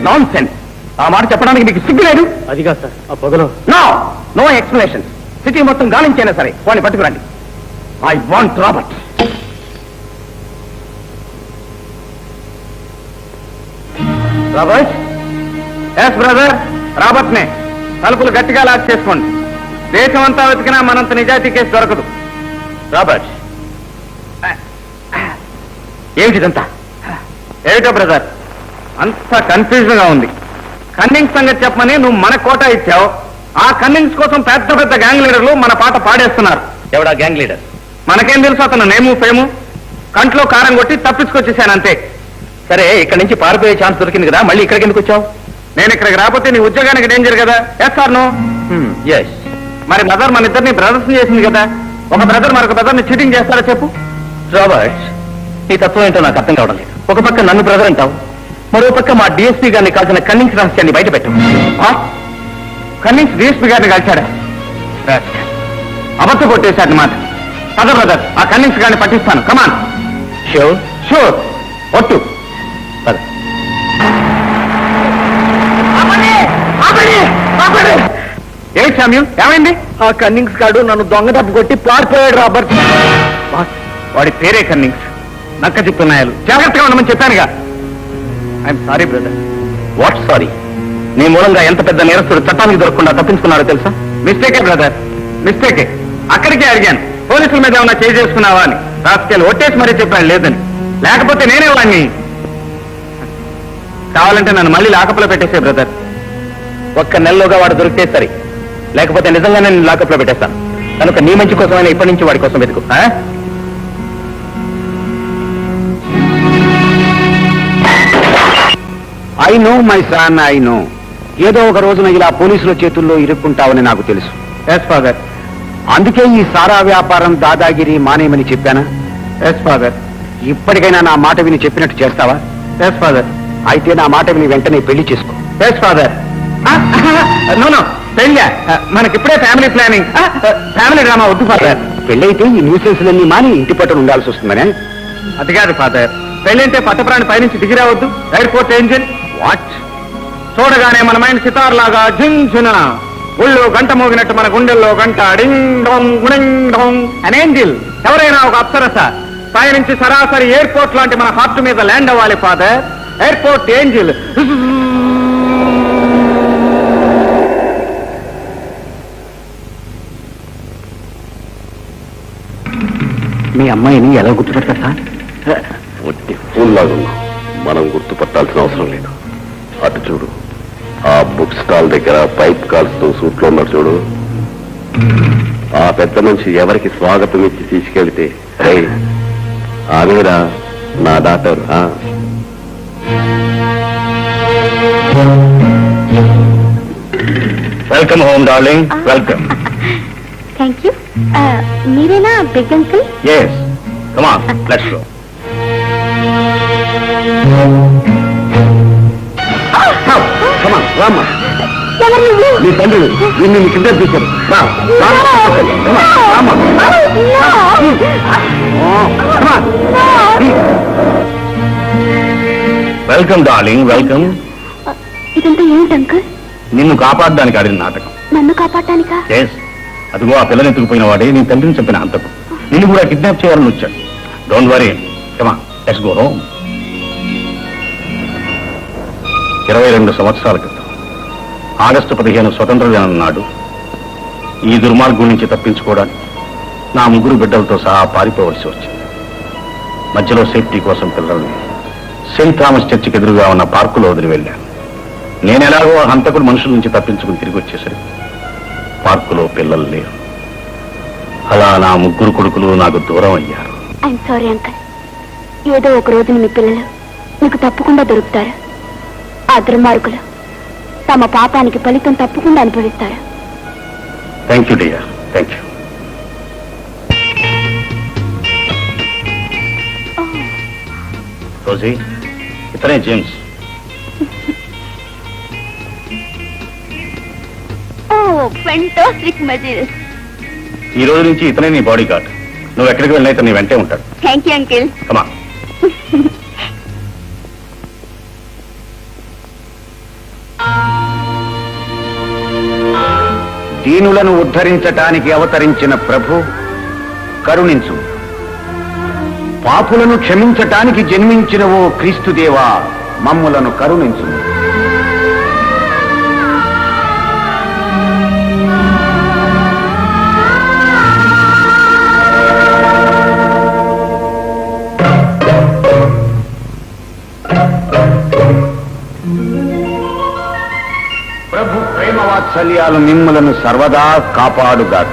నాన్సెన్స్. ఆ మాట చెప్పడానికి మీకు సిగ్గు లేదు? అదిగా సార్, ఆ పొగలో నో ఎక్స్ప్లెనేషన్. సిటీ మొత్తం గాలించైనా సరే వాడిని పట్టుకురండి. I want Robert. Robert? Yes brother, Robert నే. తలుపులు గట్టిగా లాక్ చేసుకోండి. దేశం అంతా వెతికినా మనంత నిజాయితీ కేసు దొరకదు. రాబర్ట్, ఏమిటిదంతా? ఏమిటో బ్రదర్, అంత కన్ఫ్యూజన్ గా ఉంది. కన్నింగ్స్ సంగతి చెప్పమని నువ్వు మన కోటా ఇచ్చావు. ఆ కన్నింగ్స్ కోసం పెద్ద పెద్ద గ్యాంగ్ లీడర్లు మన పాట పాడేస్తున్నారు. ఎవడా గ్యాంగ్ లీడర్? మనకేం తెలుసు అతను నేము ఫేము? కంట్లో కారం కొట్టి తప్పించుకొచ్చేసాను అంతే. సరే, ఇక్కడ నుంచి పారిపోయే ఛాన్స్ దొరికింది కదా, మళ్ళీ ఇక్కడికి ఎందుకు వచ్చావు? నేను ఇక్కడికి రాకపోతే నీ ఉద్యోగానికి డేంజర్ కదా. Yes or no? ఎస్. మరి మదర్ మన ఇద్దరిని బ్రదర్స్ చేసింది కదా. ఒక బ్రదర్ మరొక బ్రదర్ని చీటింగ్ చేస్తారా చెప్పు? రాబర్ట్, నీ తత్వం ఏంటో నాకు అర్థం కావడం లేదు. ఒక పక్క నన్ను బ్రదర్ అంటావు, మరో పక్క మా డిఎస్పీ గారిని కాల్చిన కన్నింగ్స్ రహస్యాన్ని బయట పెట్టు. కన్నింగ్స్ డిఎస్పీ గారిని కలిశాడా? అబద్ధం కొట్టేశాడు మాట. పద బ్రదర్, ఆ కన్నింగ్స్ గారిని పట్టిస్తాను. కమాన్. షూర్? షూర్. ఒట్టు. పద. ఏమిటి శామ్యూల్, ఏమైంది? ఆ కన్నింగ్స్ గాడు నన్ను దొంగ తప్పు కొట్టి పారిపోయాడు రాబర్ట్. వాడి పేరే కన్నింగ్స్. నక్క చిప్పున్నాయాలు. జాగ్రత్తగా ఉండమని చెప్పానుగా. I'm sorry brother. What sorry? నీ మూలంగా ఎంత పెద్ద నేరస్తుడు చట్టానికి దొరకకుండా తప్పించుకున్నాడో తెలుసా? మిస్టేకే బ్రదర్, మిస్టేకే. అక్కడికే అడిగాను, పోలీసుల మీద ఏమన్నా చేయి చేసుకున్నావా అని. రాసుకెళ్ళి ఒట్టేసి మరీ చెప్పాను లేదని. లేకపోతే నేనే వాడిని. కావాలంటే నన్ను మళ్ళీ లాకప్లో పెట్టేసే బ్రదర్. ఒక్క నెలలోగా వాడు దొరికితే సరే, లేకపోతే నిజంగానే నేను లాకప్లో పెట్టేస్తాను. కనుక నీ మంచి కోసమైనా ఇప్పటి నుంచి వాడి కోసం వెతుకు. I know my son, I know. ఏదో ఒక రోజున ఇలా పోలీసుల చేతుల్లో ఇరుక్కుంటావని నాకు తెలుసు. Yes father. అందుకే ఈ సారా వ్యాపారం దాదాగిరి మానేయమని చెప్పానా? Yes father. ఇప్పటికైనా నా మాట విని చెప్పినట్టు చేస్తావా? Yes father. అయితే నా మాట విని వెంటనే పెళ్లి చేసుకో. Yes father. నో పెళ్ళా? మనకిప్పుడే ఫ్యామిలీ ప్లానింగ్. ఫ్యామిలీ డ్రామా వద్దు ఫాదర్. పెళ్ళైతే ఈ న్యూసెన్స్లన్నీ మాని ఇంటి పట్టున ఉండాల్సి వస్తుందనే. అది కాదు ఫాదర్, పెళ్ళంటే పట్టప్రాణి పైనుంచి దిగి రావద్దు. Airport angel. వాట్? చూడగానే మన మైండ్ సితార్ లాగా జింజున, ఊళ్ళో గంట మోగినట్టు మన గుండెల్లో గంట డింగ్ డోంగ్ గుడింగ్ డోంగ్. అన్ ఏంజిల్. ఎవరైనా ఒక అప్సరస పైనుంచి సరాసరి ఎయిర్పోర్ట్ లాంటి మన హార్ట్ మీద ల్యాండ్ అవ్వాలి ఫాదర్. Airport angel. మీ అమ్మాయిని ఎలా గుర్తుపెడతారు సార్? ఒట్టి ఫోన్లాగున్నా మనం గుర్తుపట్టాల్సిన అవసరం లేదు. అటు చూడు, ఆ బుక్ స్టాల్ దగ్గర పైప్ కాల్స్తో సూట్లో ఉన్నాడు చూడు. ఆ పెద్ద మనిషి ఎవరికి స్వాగతం ఇచ్చి తీసుకెళ్తే ఆమెరా నా doctor. Welcome home darling, welcome. Thank you. మీరేనా big uncle? Yes, come on, let's go. రామ్మా, ఎవరు నువ్వు? నీ తండ్రి నిన్ను కిడ్నాప్ చేశారు. Welcome darling, welcome. ఇదంతా ఏంటి అంకుల్? నిన్ను కాపాడడానికి ఆడిన నాటకం. నన్ను కాపాడటానికా? ఎస్, అదిగో ఆ పిల్లని ఎత్తుకుపోయిన వాడే నీ తండ్రిని చెప్పిన అంతకు. నిన్ను కూడా కిడ్నాప్ చేయాలని వచ్చాడు. Don't worry, come on, let's go home. 22 సంవత్సరాల క్రితం ఆగస్టు 15 స్వతంత్ర దినం నాడు ఈ దుర్మార్గం నుంచి తప్పించుకోవడానికి నా 3 బిడ్డలతో సహా పారిపోవలసి వచ్చింది. మధ్యలో సేఫ్టీ కోసం పిల్లల్ని సెయింట్ థామస్ చర్చికి ఎదురుగా ఉన్న పార్కులో వదిలి వెళ్ళాను. నేను ఎలాగో హంతకుడు మనుషుల నుంచి తప్పించుకుని తిరిగి వచ్చేసరికి పార్కులో పిల్లలు లేరు. అలా నా 3 కొడుకులు నాకు దూరం అయ్యారు. I'm sorry uncle. ఏదో ఒక రోజున మీ పిల్లలు మీకు తప్పకుండా దొరుకుతారు. ఆ దుర్మార్గులు తమ పాపానికి ఫలితం తప్పకుండా అనుభవిస్తారు. Thank you dear, thank you. Rosie, ఇతనే జేమ్స్. Fantastic material. ఈ రోజు నుంచి ఇతనే నీ బాడీ గార్డ్. నువ్వు ఎక్కడికి వెళ్ళినా ఇతను నీ వెంటే ఉంటాడు. Thank you uncle. కమా. దీనులను ఉద్ధరించటానికి అవతరించిన ప్రభు కరుణించు. పాపులను క్షమించటానికి జన్మించిన ఓ క్రీస్తుదేవా మమ్ములను కరుణించు. ప్రభు ప్రేమ వాత్సల్యాలు మిమ్ములను సర్వదా కాపాడుగాక.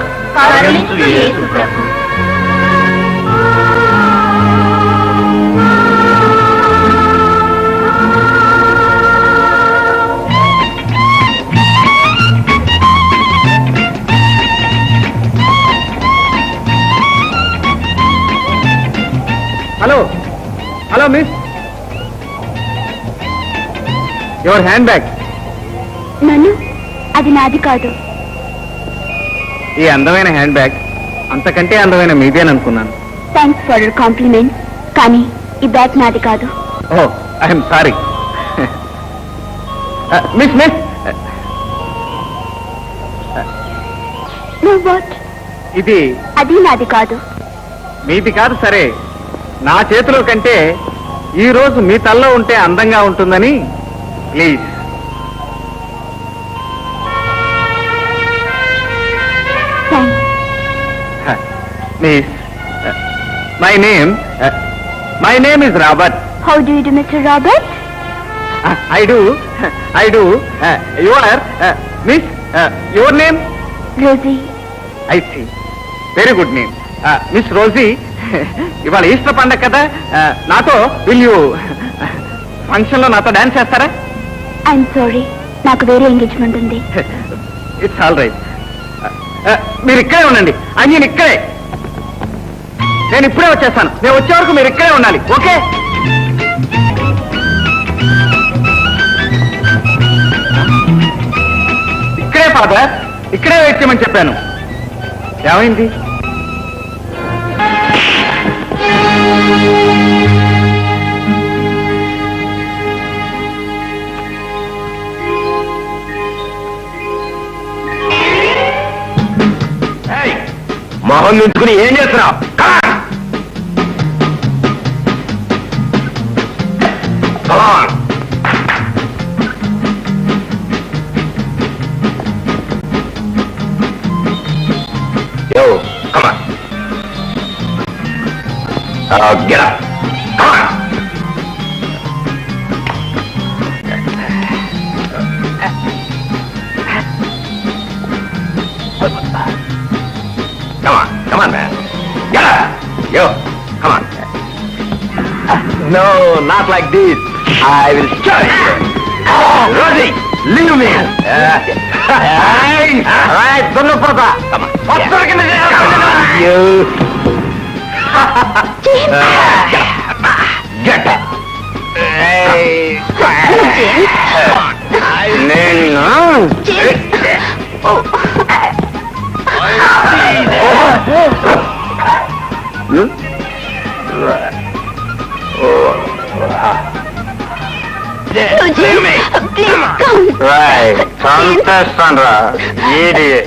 Hello hello miss, your handbag. నన్ను అది నాది కాదు. ఈ అందమైన హ్యాండ్ బ్యాగ్ అంతకంటే అందమైన మీదేననుకున్నాను. Thanks for your compliment. కానీ ఈ బ్యాగ్ నాది కాదు. Oh I'm sorry. Miss miss, no what? ఇది అది నాది కాదు. మీది కాదు సరే, నా చేతిలో కంటే ఈ రోజు మీ తల్లో ఉంటే అందంగా ఉంటుందని please. Miss, my name is Robert. How do you do mister Robert? I do. Your miss, your name? Rosie. I see, very good name. Miss Rosie, ఇవాళ ఈస్టర్ పండగ కదా, నాతో విల్ యూ ఫంక్షన్ లో నాతో డాన్స్ చేస్తారా? I'm sorry, నాకు వేరే engagement ఉంది. It's all right. మీరు ఇక్కడే ఉండండి. నేను ఇక్కడే, నేను ఇప్పుడే వచ్చేస్తాను. నేను వచ్చే వరకు మీరు ఇక్కడే ఉండాలి, ఓకే? ఇక్కడే ఫాదర్, ఇక్కడే వెయిట్ చేయమని చెప్పాను. ఏమైంది? మొహం నుంచుకుని ఏం చేస్తున్నావు? Yo, come on. Get up. Come on. Come on, man. Get up. Yo, come on. No, not like this. I will show you. Rosie, leave me. All right, don't look for that. Come on. You. Get up. Hey. Oh. Right, Sandra, idiot.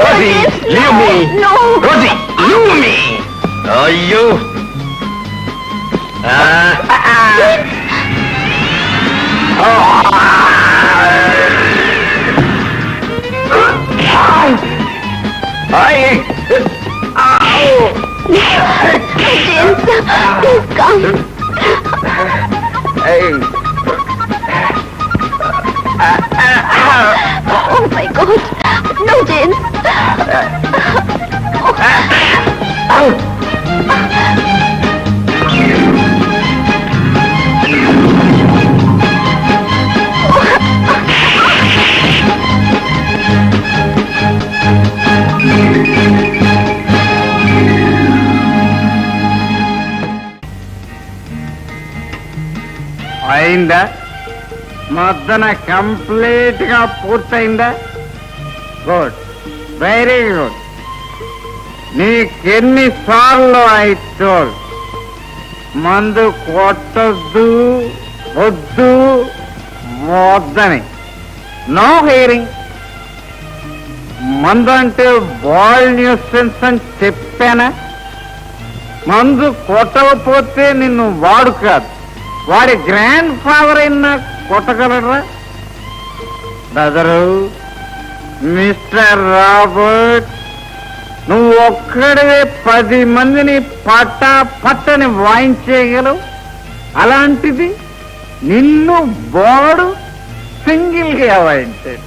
Rosie, leave me. No. Rosie, leave me. Oh, you. Please come. Oh my God. No, James. అయిందా? మద్దన complete గా పూర్తయిందా? Good, very good. నీకెన్నిసార్లు అయితే మందు కొట్టద్దు, వద్దు, వద్దని? No hearing. మందు అంటే బాల్ న్యూసెన్స్ అని చెప్పానా? మందు కొట్టకపోతే నిన్ను వాడు కాదు, వాడి గ్రాండ్ ఫాదర్ అయినా కొట్టగలరా? బ్రదరు, మిస్టర్ రాబర్ట్, నువ్వు ఒక్కడివే 10 మందిని పట్టని వాయించేయగలవు. అలాంటిది నిన్ను వాడు సింగిల్ గా వాయించాడు,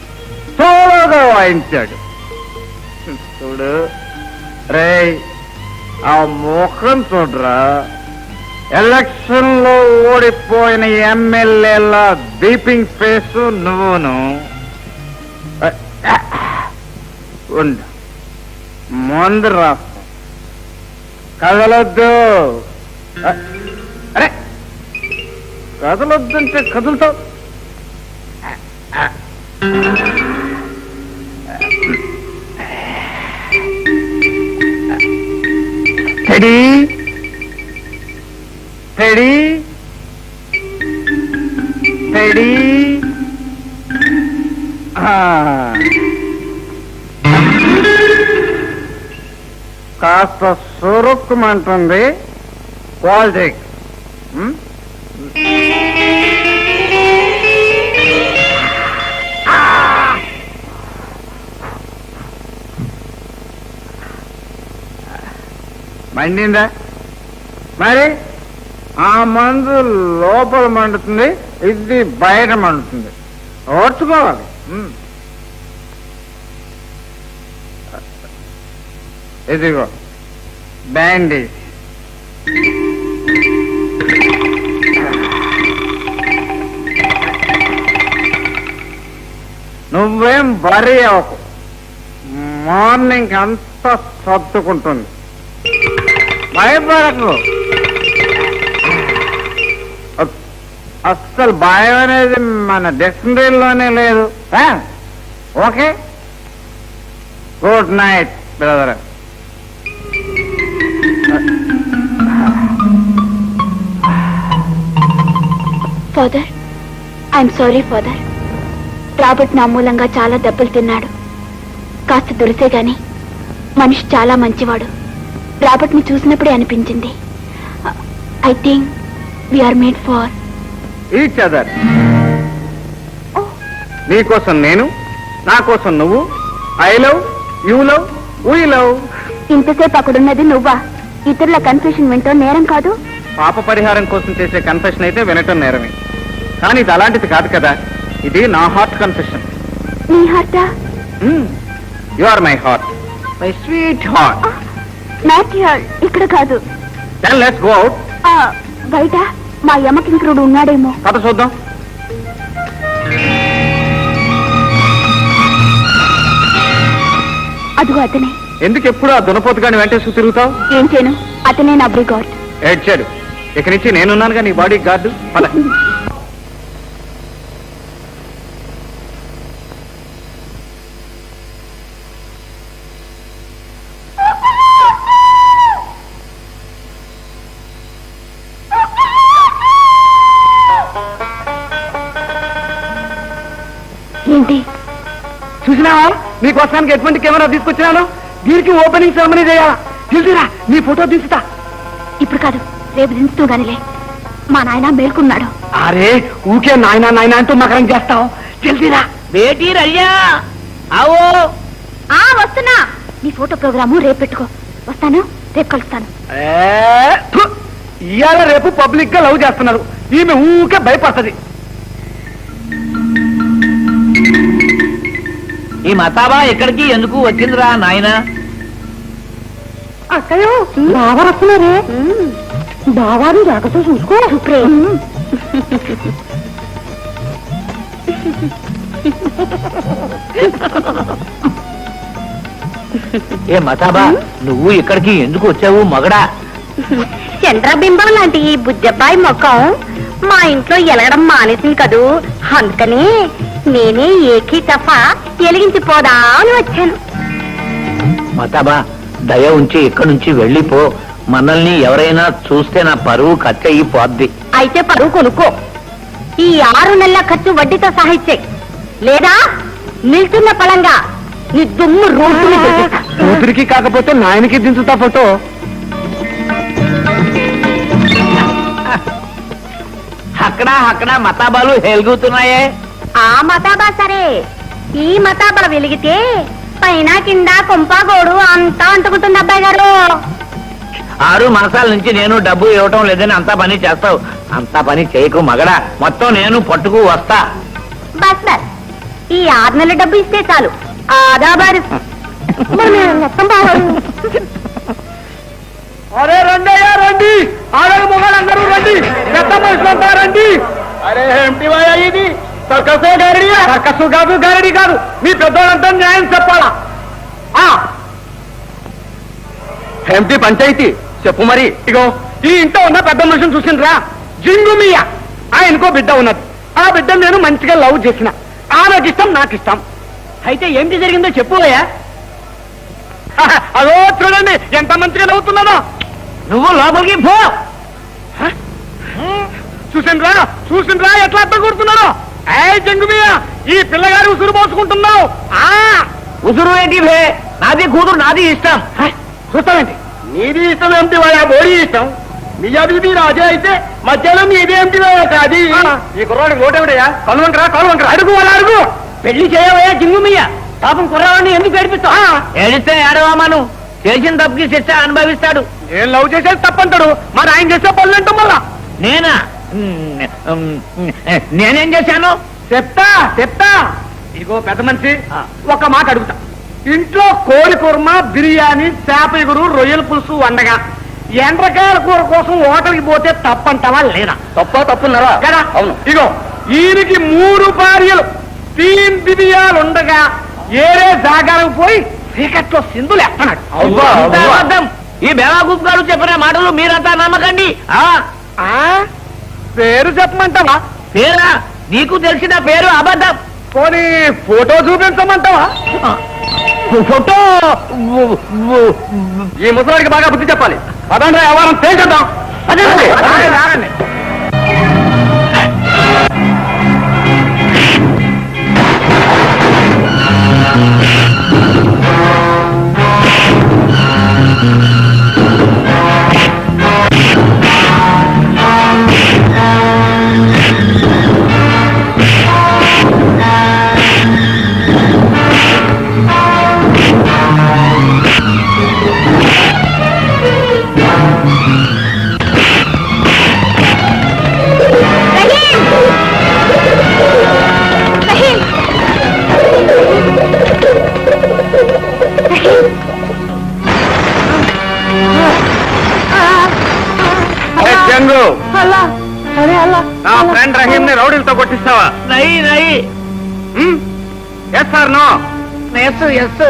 సోలోగా వాయించాడు. చూడు రే, ఆ ముఖం చూడరా. ఎలక్షన్ లో ఓడిపోయిన ఎమ్మెల్యేల బీపింగ్ ఫేస్ నువ్వును. ఉండు, మందు రాస్తా. కదలొద్దు. అరే, కదలొద్దంటే కదులుతావు. Ready ready ready. కాస్త సురుక్కుమంటుంది పాలిటిక్స్. మండిందా? మరి ఆ మందు లోపల మండుతుంది, ఇది బయట మండుతుంది. ఓర్చుకోవాలి. ఇదిగో బ్యాండేజ్. నువ్వేం వరీ అవ్వకు, మార్నింగ్ అంతా సర్దుకుంటుంది. భయపడకు. అస్సలు భయం అనేది మన డిక్షనరీలోనే లేదు. Okay, good night brother. Father, I'm sorry father. Robert నా మూలంగా చాలా దెబ్బలు తిన్నాడు. కాస్త దులిసే గాని మనిషి చాలా మంచివాడు. రాబర్ట్ ని చూసినప్పుడే అనిపించింది, I think we are made for each other. నీకోసం నేను, నా కోసం నువ్వు. I love, you love, we love. ఇంతసేపు అక్కడున్నది నువ్వా? ఇతరుల కన్ఫెషన్ వింటో నేరం కాదు. పాప పరిహారం కోసం చేసే కన్ఫెషన్ అయితే వినటం నేరమే, కానీ ఇది అలాంటిది కాదు కదా. ఇది నా హార్ట్ కన్ఫెషన్. నీ హార్టా? You are my heart, my sweet heart. Not here, ఇక్కడ కాదు. Then let's go out. బయట మా యమకింకరుడు ఉన్నాడేమో. కథ చూద్దాం. అదిగో అతనే. ఎందుకు ఎప్పుడు ఆ దునపోతుగాని వెంటేసి తిరుగుతావు? ఏం చేయను, అతనే నా బ్రిగార్డ్. ఏడ్చాడు. ఇక నుంచి నేనున్నానుగా నీ బాడీ గార్డు. పద. ఏంటి చూసినావా, నీకోసానికి ఎటువంటి కెమెరా తీసుకొచ్చినాను. దీనికి ఓపెనింగ్ సెరమనీ చేయాలా? తెలుసురా, నీ ఫోటో తీస్తా. ఇప్పుడు కాదు, రేపు దించుతూ గానిలే. మా నాయన మేల్కున్నాడు. అరే ఊకే నాయనా నాయన అంటూ మకరం చేస్తావు జల్దీరా. బేటీ రయ్యా ఆవో. వస్తున్నా. నీ ఫోటో ప్రోగ్రాము రేపు పెట్టుకో. వస్తాను, రేపు కలుస్తాను. ఇవాళ రేపు పబ్లిక్ గా లవ్ చేస్తున్నారు. ఈమె ఊకే భయపడుతుంది. ఈ మతాబా ఎక్కడికి ఎందుకు వచ్చిందిరా నాయన? అక్కయ్య బాగా వస్తున్నారే, బావాని జాగ్రత్త చూసుకో. ఏ మతాబా నువ్వు ఇక్కడికి ఎందుకు వచ్చావు మగడా? చంద్రబింబం లాంటి ఈ బుజ్జబ్బాయి ముఖం మా ఇంట్లో ఎలగడం మానేసింది కదూ, అందుకని నేనే ఏకీ తఫా ఎలిగించిపోదా అని వచ్చాను. మతాబా దయ ఉంచి ఇక్కడి నుంచి వెళ్ళిపో. మనల్ని ఎవరైనా చూస్తే నా పరువు కత్తయి పోద్ది. అయితే పరువు కొనుక్కో. ఈ 6 నెలల ఖర్చు వడ్డీతో సహాయిచ్చే, లేదా నిల్చున్న పలంగా నీ దుమ్ము రోడ్డు మీద దొరికిస్తా. కూతురికి కాకపోతే నాయనకి దించుతా ఫోటో. అక్కడ అక్కడ మతాబాలు హెలుగుతున్నాయే. ఆ మతాబా సరే, ఈ మతాబా వెలిగితే పైన కింద కొంపగోడు అంతా అంటుకుంటుంది అబ్బాయి గారు. 6 మాసాల నుంచి నేను డబ్బు ఇవ్వటం లేదని అంతా పని చేస్తావు. అంతా పని చేయకు మగడా, మొత్తం నేను పట్టుకు వస్తా. బస్ బస్, ఈ 6 నెలల డబ్బు ఇస్తే చాలు. ఆదాబారు మొత్తం బాగారు. అరే రండయ్యా రండి, ఆడలు మొగాళ్ళందరూ రండి, పెద్ద మనుషులంతా రండి. అరే ఏమిటి వాయా ఇది? సర్కసు కాదు, గారడి కాదు. మీ పెద్దోళ్ళంతా న్యాయం చెప్పాలా? ఏమిటి పంచాయతీ చెప్పు మరి. ఇగో ఈ ఇంట్లో ఉన్న పెద్ద మనుషులు చూసిండ్రా, జింగుమియ్య. ఆయనకో బిడ్డ ఉన్నది. ఆ బిడ్డ నేను మంచిగా లవ్ చేసిన. ఆమెకి ఇష్టం, నాకు ఇష్టం. అయితే ఏంటి జరిగిందో చెప్పుయా. అదో చూడండి ఎంత మంచిగా నవ్వుతున్నానో. నువ్వు లోపలికి పో. చూసిండ్రా ఎట్లా అర్థం కొడుతున్నానో. ఏ జంగుమియ్య, ఈ పిల్లగారు ఉసురు పోసుకుంటున్నావు. ఉసురు ఏంటి భే? నాది కూతురు, నాది ఇష్టం. చూస్తావేంటి? నీది ఇష్టం ఏమిటి వాయా? బోడి ఇష్టం. మియా బీబీ రాజే అయితే మధ్యలో నీదేమిటి కాది? ఈ కుర్రాడికి ఓటేమిటయా? కలువంకరా అడుగు, అలా అడుగు. పెళ్లి చేయవయ్యా జింగుమియ్య. పాపం కుర్రాడిని ఎందుకు ఏడిపిస్తావు? ఏడిస్తే ఏడవామాను. చేసిన తప్పుకి శిక్ష అనుభవిస్తాడు. నేను లవ్ చేసేది తప్పంటాడు, మరి ఆయన చేసే పనులు అంటాం మళ్ళా. నేనా? నేనేం చేశాను? చెప్తా. ఇదిగో పెద్ద మనిషి, ఒక మాట అడుగుతా. ఇంట్లో కోడి కుర్మ, బిర్యానీ, చేప ఇగురు, రొయ్యల పులుసు వండగా ఎండ్రకాయల కూర కోసం హోటల్కి పోతే తప్పంటావా లేదా? తప్పున్నారా కదా? అవును. ఇగో ఈయనకి 3 భార్యలు, 3 బిర్యాలు ఉండగా ఏరే జాగాలకు పోయి చీకట్లో సింధులు ఎత్తనాడు. అబద్ధం. ఈ బేవాగూప్ గారు చెప్పిన మాటలు మీరంతా నమ్మకండి. పేరు చెప్పమంటావా? పేరా? నీకు తెలిసిన పేరు అబద్ధం. పోనీ ఫోటో చూపించమంటావా? ఫోటో ఈ ముసలాడికి బాగా బుద్ధి చెప్పాలి. అదంటే వ్యవహారం తేల్చేద్దాం. రాగండి. నా ఫ్రెండ్ రహీం ని రౌడీలతో కొట్టిస్తావా? నై. Yes sir no? Yes.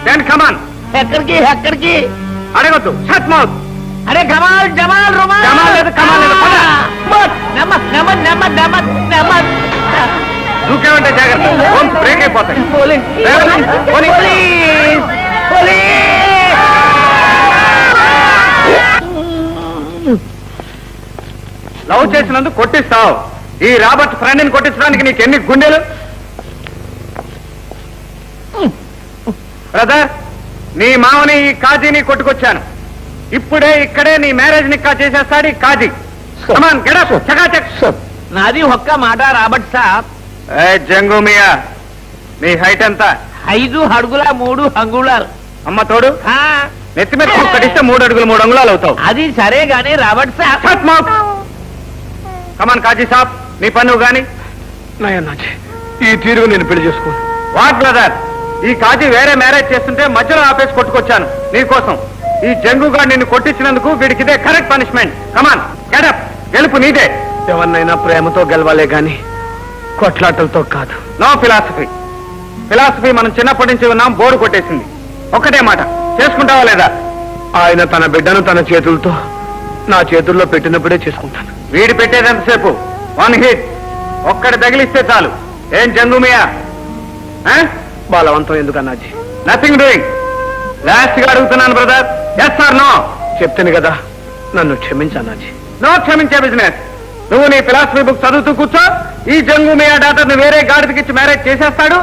Then come on. ఎక్కడికి? అడగొద్దు. Shut mouth. అరే జమాల్ రుమాల్. జమాల్ లేదు, కమాల్ లేదు. నెమ్మది. దూకేమంటే జాగ్రత్త, బ్రేక్ అయిపోతాయి. లవ్ చేసినందుకు కొట్టిస్తావు. ఈ రాబర్ట్ ఫ్రెండ్ ని కొట్టించడానికి నీకు ఎన్ని గుండెలు? బ్రదర్, నీ మామని ఈ కాజీని కొట్టుకొచ్చాను. ఇప్పుడే ఇక్కడే నీ మ్యారేజ్ నిక్కా చేసేస్తాడు ఈ కాజీ. Come on get up, చకాచక్. నాది ఒక్క మాట రాబర్ట్ సాబ్. జంగు మియా, నీ హైట్ ఎంత? 5 అడుగుల 3 అంగుళాలు. అమ్మ తోడు, నెత్తి మీద కడిస్తే 3 అడుగులు 3 అంగుళాలు అవుతావు. అది సరే గాని రాబర్ట్ సాబ్. కమాన్ కాజీ సాబ్, నీ పన్ను గాని. నాయన్నాజీ, ఈ తీరుగు నేను పెళ్లి చేసుకోను. వాట్ బ్రదర్, ఈ కాజీ వేరే మ్యారేజ్ చేస్తుంటే మధ్యలో ఆపేసి కొట్టుకొచ్చాను నీకోసం. ఈ జంగుగా నిన్ను కొట్టించినందుకు వీడికి ఇదే కరెక్ట్ పనిష్మెంట్. కమాన్ గెటప్, గెలుపు నీదే. ఎవరినైనా ప్రేమతో గెలవాలే గాని కొట్లాటలతో కాదు. No philosophy. ఫిలాసఫీ మనం చిన్నప్పటి నుంచి ఉన్నాం, బోర్డు కొట్టేసింది. ఒక్కటే మాట, చేసుకుంటావా లేదా? ఆయన తన బిడ్డను తన చేతులతో నా చేతుల్లో పెట్టినప్పుడే చేసుకుంటాను. వీడి పెట్టేది ఎంతసేపు? 1 హిట్, ఒక్కడి తగిలిస్తే చాలు. ఏం జంగుమియా? బలవంతం ఎందుకు అన్నాజీ? Nothing doing. లాస్ట్ గా అడుగుతున్నాను బ్రదర్, ఎస్ ఆర్ నో? చెప్తాను కదా, నన్ను క్షమించన్నాజీ. నో క్షమించే బిజినెస్. నువ్వు నీ ఫిలాసఫీ బుక్ చదువుతూ కూర్చో. ఈ జంగుమియా డాక్టర్ ను వేరే గాడిదకిచ్చి మ్యారేజ్ చేసేస్తాడు.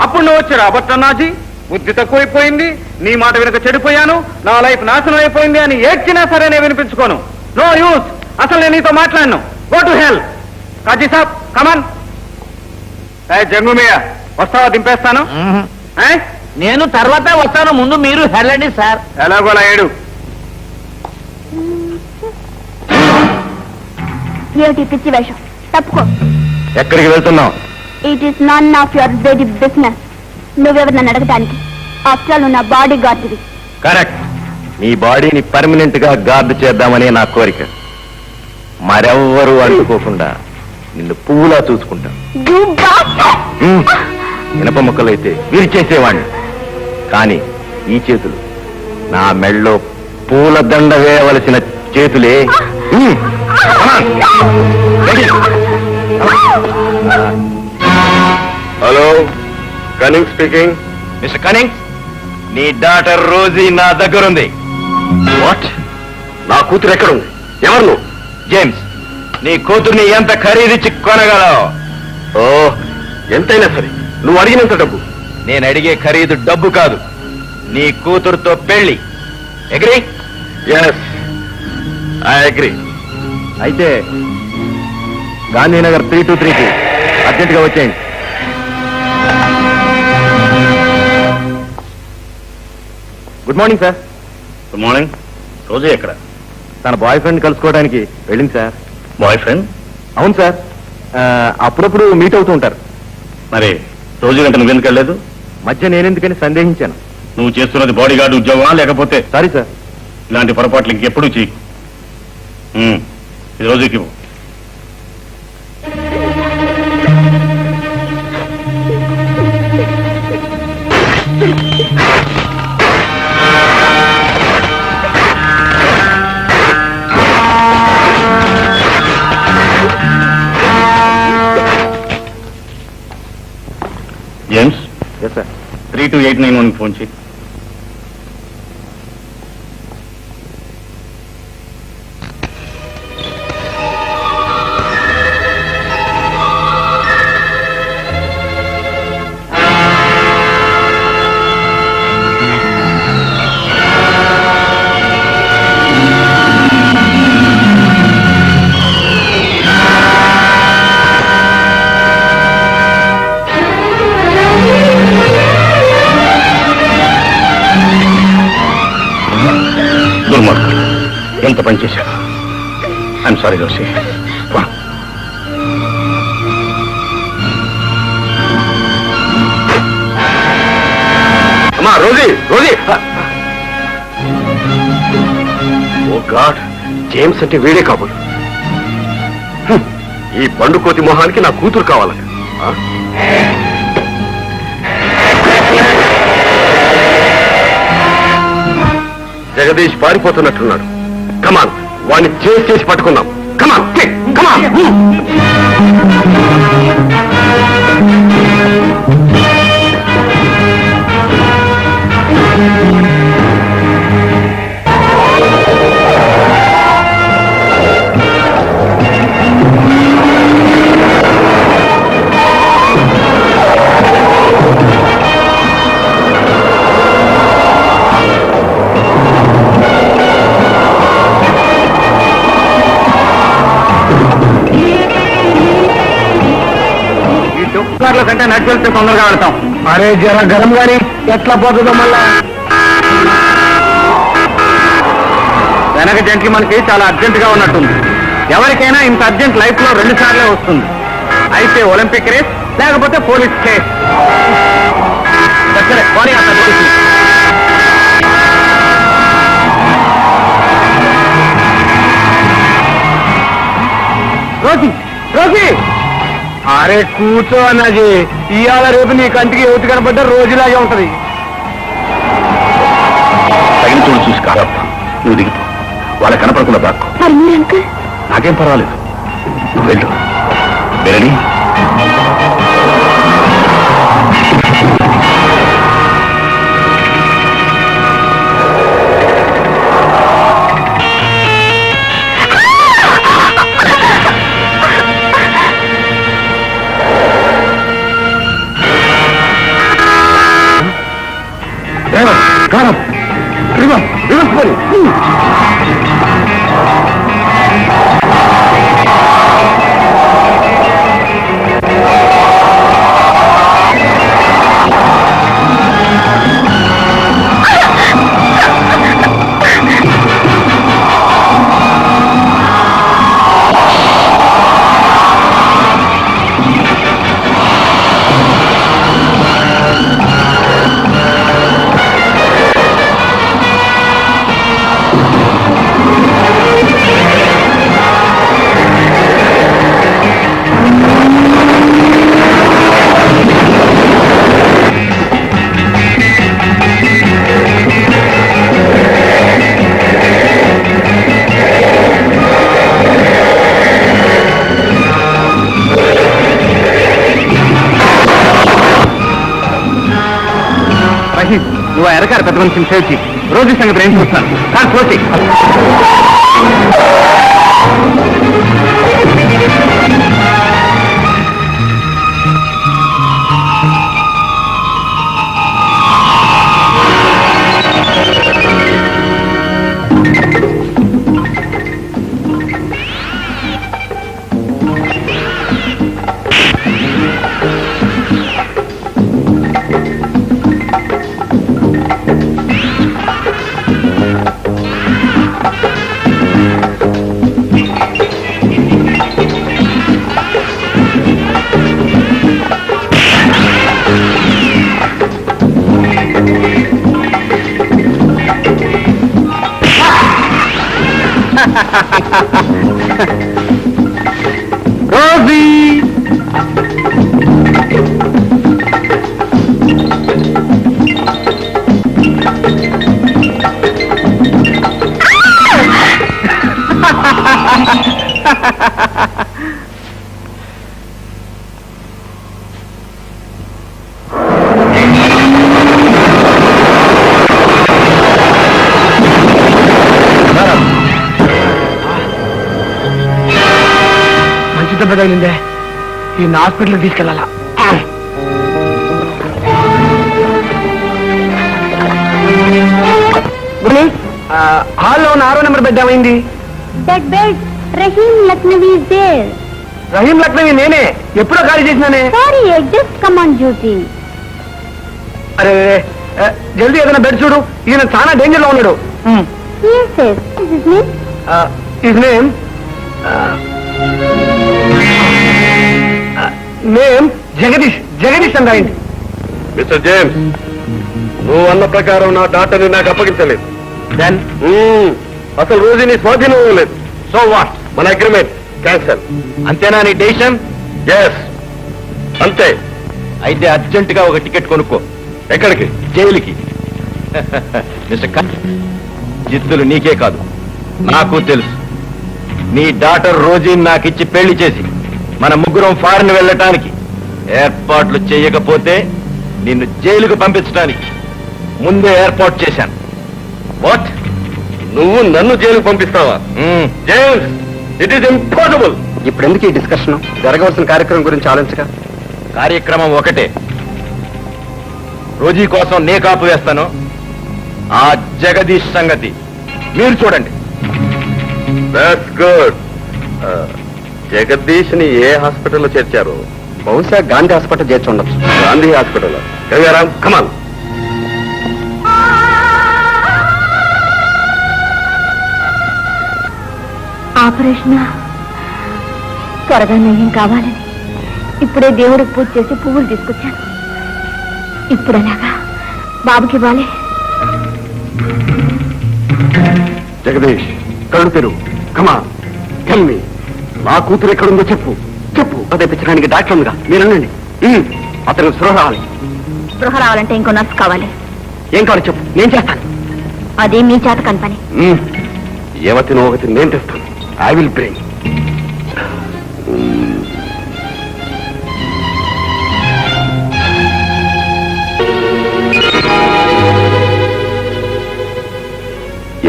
అప్పుడు నువ్వు వచ్చి రాబర్ట్ అన్నాజీ, బుద్ధి తక్కువైపోయింది, నీ మాట వెనుక చెడిపోయాను, నా లైఫ్ నాశనం అయిపోయింది అని ఏడ్చినా సరే నేను వినిపించుకోను. No use. అసలు నేను నీతో మాట్లాడను. Go to hell. Qazi Sahab come on. Jangumiya, వస్తావా? దింపేస్తాను. నేను తర్వాత వస్తాను, ముందు మీరు వెళ్ళండి సార్. ఎలాగోలా ఏడు. ఏమిటి పిచ్చి వేషం? తప్పుకో. ఎక్కడికి వెళ్తున్నావు? It is non of your very business. నువ్వెవరు నన్ను అడగటానికి? ఆఫ్టర్ నువ్వు నా బాడీ గార్డ్వి. కరెక్ట్. నీ బాడీని పర్మనెంట్ గా గార్డ్ చేద్దామని నా కోరిక. మరెవ్వరూ అడ్డుకోకుండా నిన్ను పువ్వులా చూసుకుంటా. ఇనప ముక్కలైతే విరిచేసేవాణ్ణి, కానీ ఈ చేతులు నా మెళ్ళో పూల దండ వేయవలసిన చేతులే. Hello, Canning speaking. Mister Canning, నీ డాటర్ రోజీ నా దగ్గరుంది. వాట్? నా కూతురు ఎక్కడుంది? ఎవరు నువ్వు? జేమ్స్, నీ కూతుర్ని ఎంత ఖరీదిచ్చి కొనగలవు? ఓ, ఎంతైనా సరే. నువ్వు అడిగినంత డబ్బు. నేను అడిగే ఖరీదు డబ్బు కాదు, నీ కూతురుతో పెళ్లి. అగ్రీ? Yes, I agree. అయితే గాంధీనగర్ 323కి అర్జెంటుగా వచ్చేయండి. Good morning sir. Good morning. రోజు ఎక్కడ? తన బాయ్ ఫ్రెండ్ కలుసుకోవడానికి వెళ్ళింది సార్. Boyfriend? అవును సార్, అప్పుడప్పుడు మీట్ అవుతూ ఉంటారు. మరి రోజు గంట నువ్వెందుకు వెళ్ళలేదు? మధ్య నేనెందుకని సందేహించాను. నువ్వు చేస్తున్నది బాడీ గార్డు ఉద్యోగమా లేకపోతే? సారీ సార్, ఇలాంటి పొరపాట్లు ఇంకెప్పుడు చేయకు. ఇది రోజుకి ఇవ్వు. జేమ్స్. Yes sir. 32891 ఫోన్ చేయి. ఎంత పని చేశారు. I'm sorry Rosie. అమ్మా Rosie, Rosie. Oh God, James అంటే వీడే కాబోలు. ఈ బండుకోతి మొహానికి నా కూతురు కావాలని. జగదీష్ పారిపోతున్నట్టున్నాడు. కమాన్, వాడిని చేసి పట్టుకుందాం. కమాన్, కమాన్. కార్ల కంటే నడిచి వెళ్తే తొందరగా వెళ్తాం. అరే జర గరం గాని ఎట్లా పోతుందో మళ్ళా. వెనక జెంట్లమన్ కి చాలా అర్జెంట్ గా ఉన్నట్టుంది. ఎవరికైనా ఇంత అర్జెంట్ లైఫ్ లో 2 సార్లే వస్తుంది. అయితే ఒలింపిక్ రేస్ లేకపోతే పోలీస్ కేస్. సరే పోనీ అంత పోలీసు. రోసి రోసి అరే కూర్చో అన్నది. ఇవాళ రేపు నీ కంటికి యువతి కనబడ్డ రోజులాగే ఉంటది. తగిన చూడు చూసి కాదప్ప, నువ్వు దిగిపో. వాళ్ళ కనపడకుండా దాక్కో. మరి మీరు అంకుల్? నాకేం పర్వాలేదు, నువ్వు వెళ్ళు. వేరని కారం నువ్వు ఎరకారు పెద్ద మనిషిని చేర్చి రోజు సంగతి ఏం చూస్తాను. కానీ చూసి రోజీ మంచి దెబ్బ తగిలిందే. ఈ హాస్పిటల్కి తీసుకెళ్ళాలా? హాల్లో ఉన్న 6వ నెంబర్ బెడ్ ఏమైంది? That bed Rahim Lucknowi is there. Rahim Lucknowi నేనే, ఎప్పుడో ఖాళీ చేసినానే. Sorry, I just come on duty. అరే జల్దీ ఏదైనా బెడ్ చూడు, ఈయన చాలా డేంజర్ లో ఉన్నాడు. Yes, yes. What is his name? His name Jagadish. Jagadish అని రాయండి. మిస్టర్ జేమ్స్, నువ్వు అన్న ప్రకారం నా డాక్టర్ని నాకు అప్పగించలేదు. దెన్ అసలు రోజు నీ స్వాధీనం లేదు. So what? మన అగ్రిమెంట్ క్యాన్సల్. అంతేనా నీ డెసిషన్? ఎస్, అంతే. అయితే అర్జెంట్ గా ఒక టికెట్ కొనుక్కో. ఎక్కడికి? జైలుకి. మిస్టర్ జిత్తులు నీకే కాదు, నాకు తెలుసు. నీ డాటర్ రోజీని నాకిచ్చి పెళ్లి చేసి మన ముగ్గురం ఫారెన్ వెళ్ళటానికి ఏర్పాట్లు చేయకపోతే నిన్ను జైలుకు పంపించడానికి ముందే ఏర్పాటు చేశాను. వాట్? నువ్వు నన్ను జైలుకు పంపిస్తావా? James, it is impossible. ఇప్పుడు ఎందుకు ఈ డిస్కషన్? జరగవలసిన కార్యక్రమం గురించి ఆలోచించగా. కార్యక్రమం ఒకటే. రోజీ కోసం నే కాపు వేస్తాను. ఆ జగదీష్ సంగతి మీరు చూడండి. That's good. జగదీష్ ని ఏ హాస్పిటల్లో చేర్చారు? బహుశా గాంధీ హాస్పిటల్ చేర్చి ఉండొచ్చు. గాంధీ హాస్పిటల్. గంగారాం కమాన్. ఆపరేషన్ త్వరగా నయం కావాలని ఇప్పుడే దేవుడికి పూజ చేసి పువ్వులు తీసుకొచ్చాను. ఇప్పుడు అలాగా బాబుకి ఇవ్వాలి. జగదీష్ కళ్ళు తెరువు. Come on tell me. నా కూతురు ఎక్కడుందో చెప్పు. చెప్పు. తెప్పించడానికి డాక్టర్ ఉందిగా, మీరనండి. అతను స్పృహ రావాలి. స్పృహ రావాలంటే ఇంకో నర్సు కావాలి. ఏం కావాలి చెప్పు, నేను చేస్తాను. అది మీ చేత కాని పని. యువతిని ఒకటి నేను తెస్తాను. I will bring.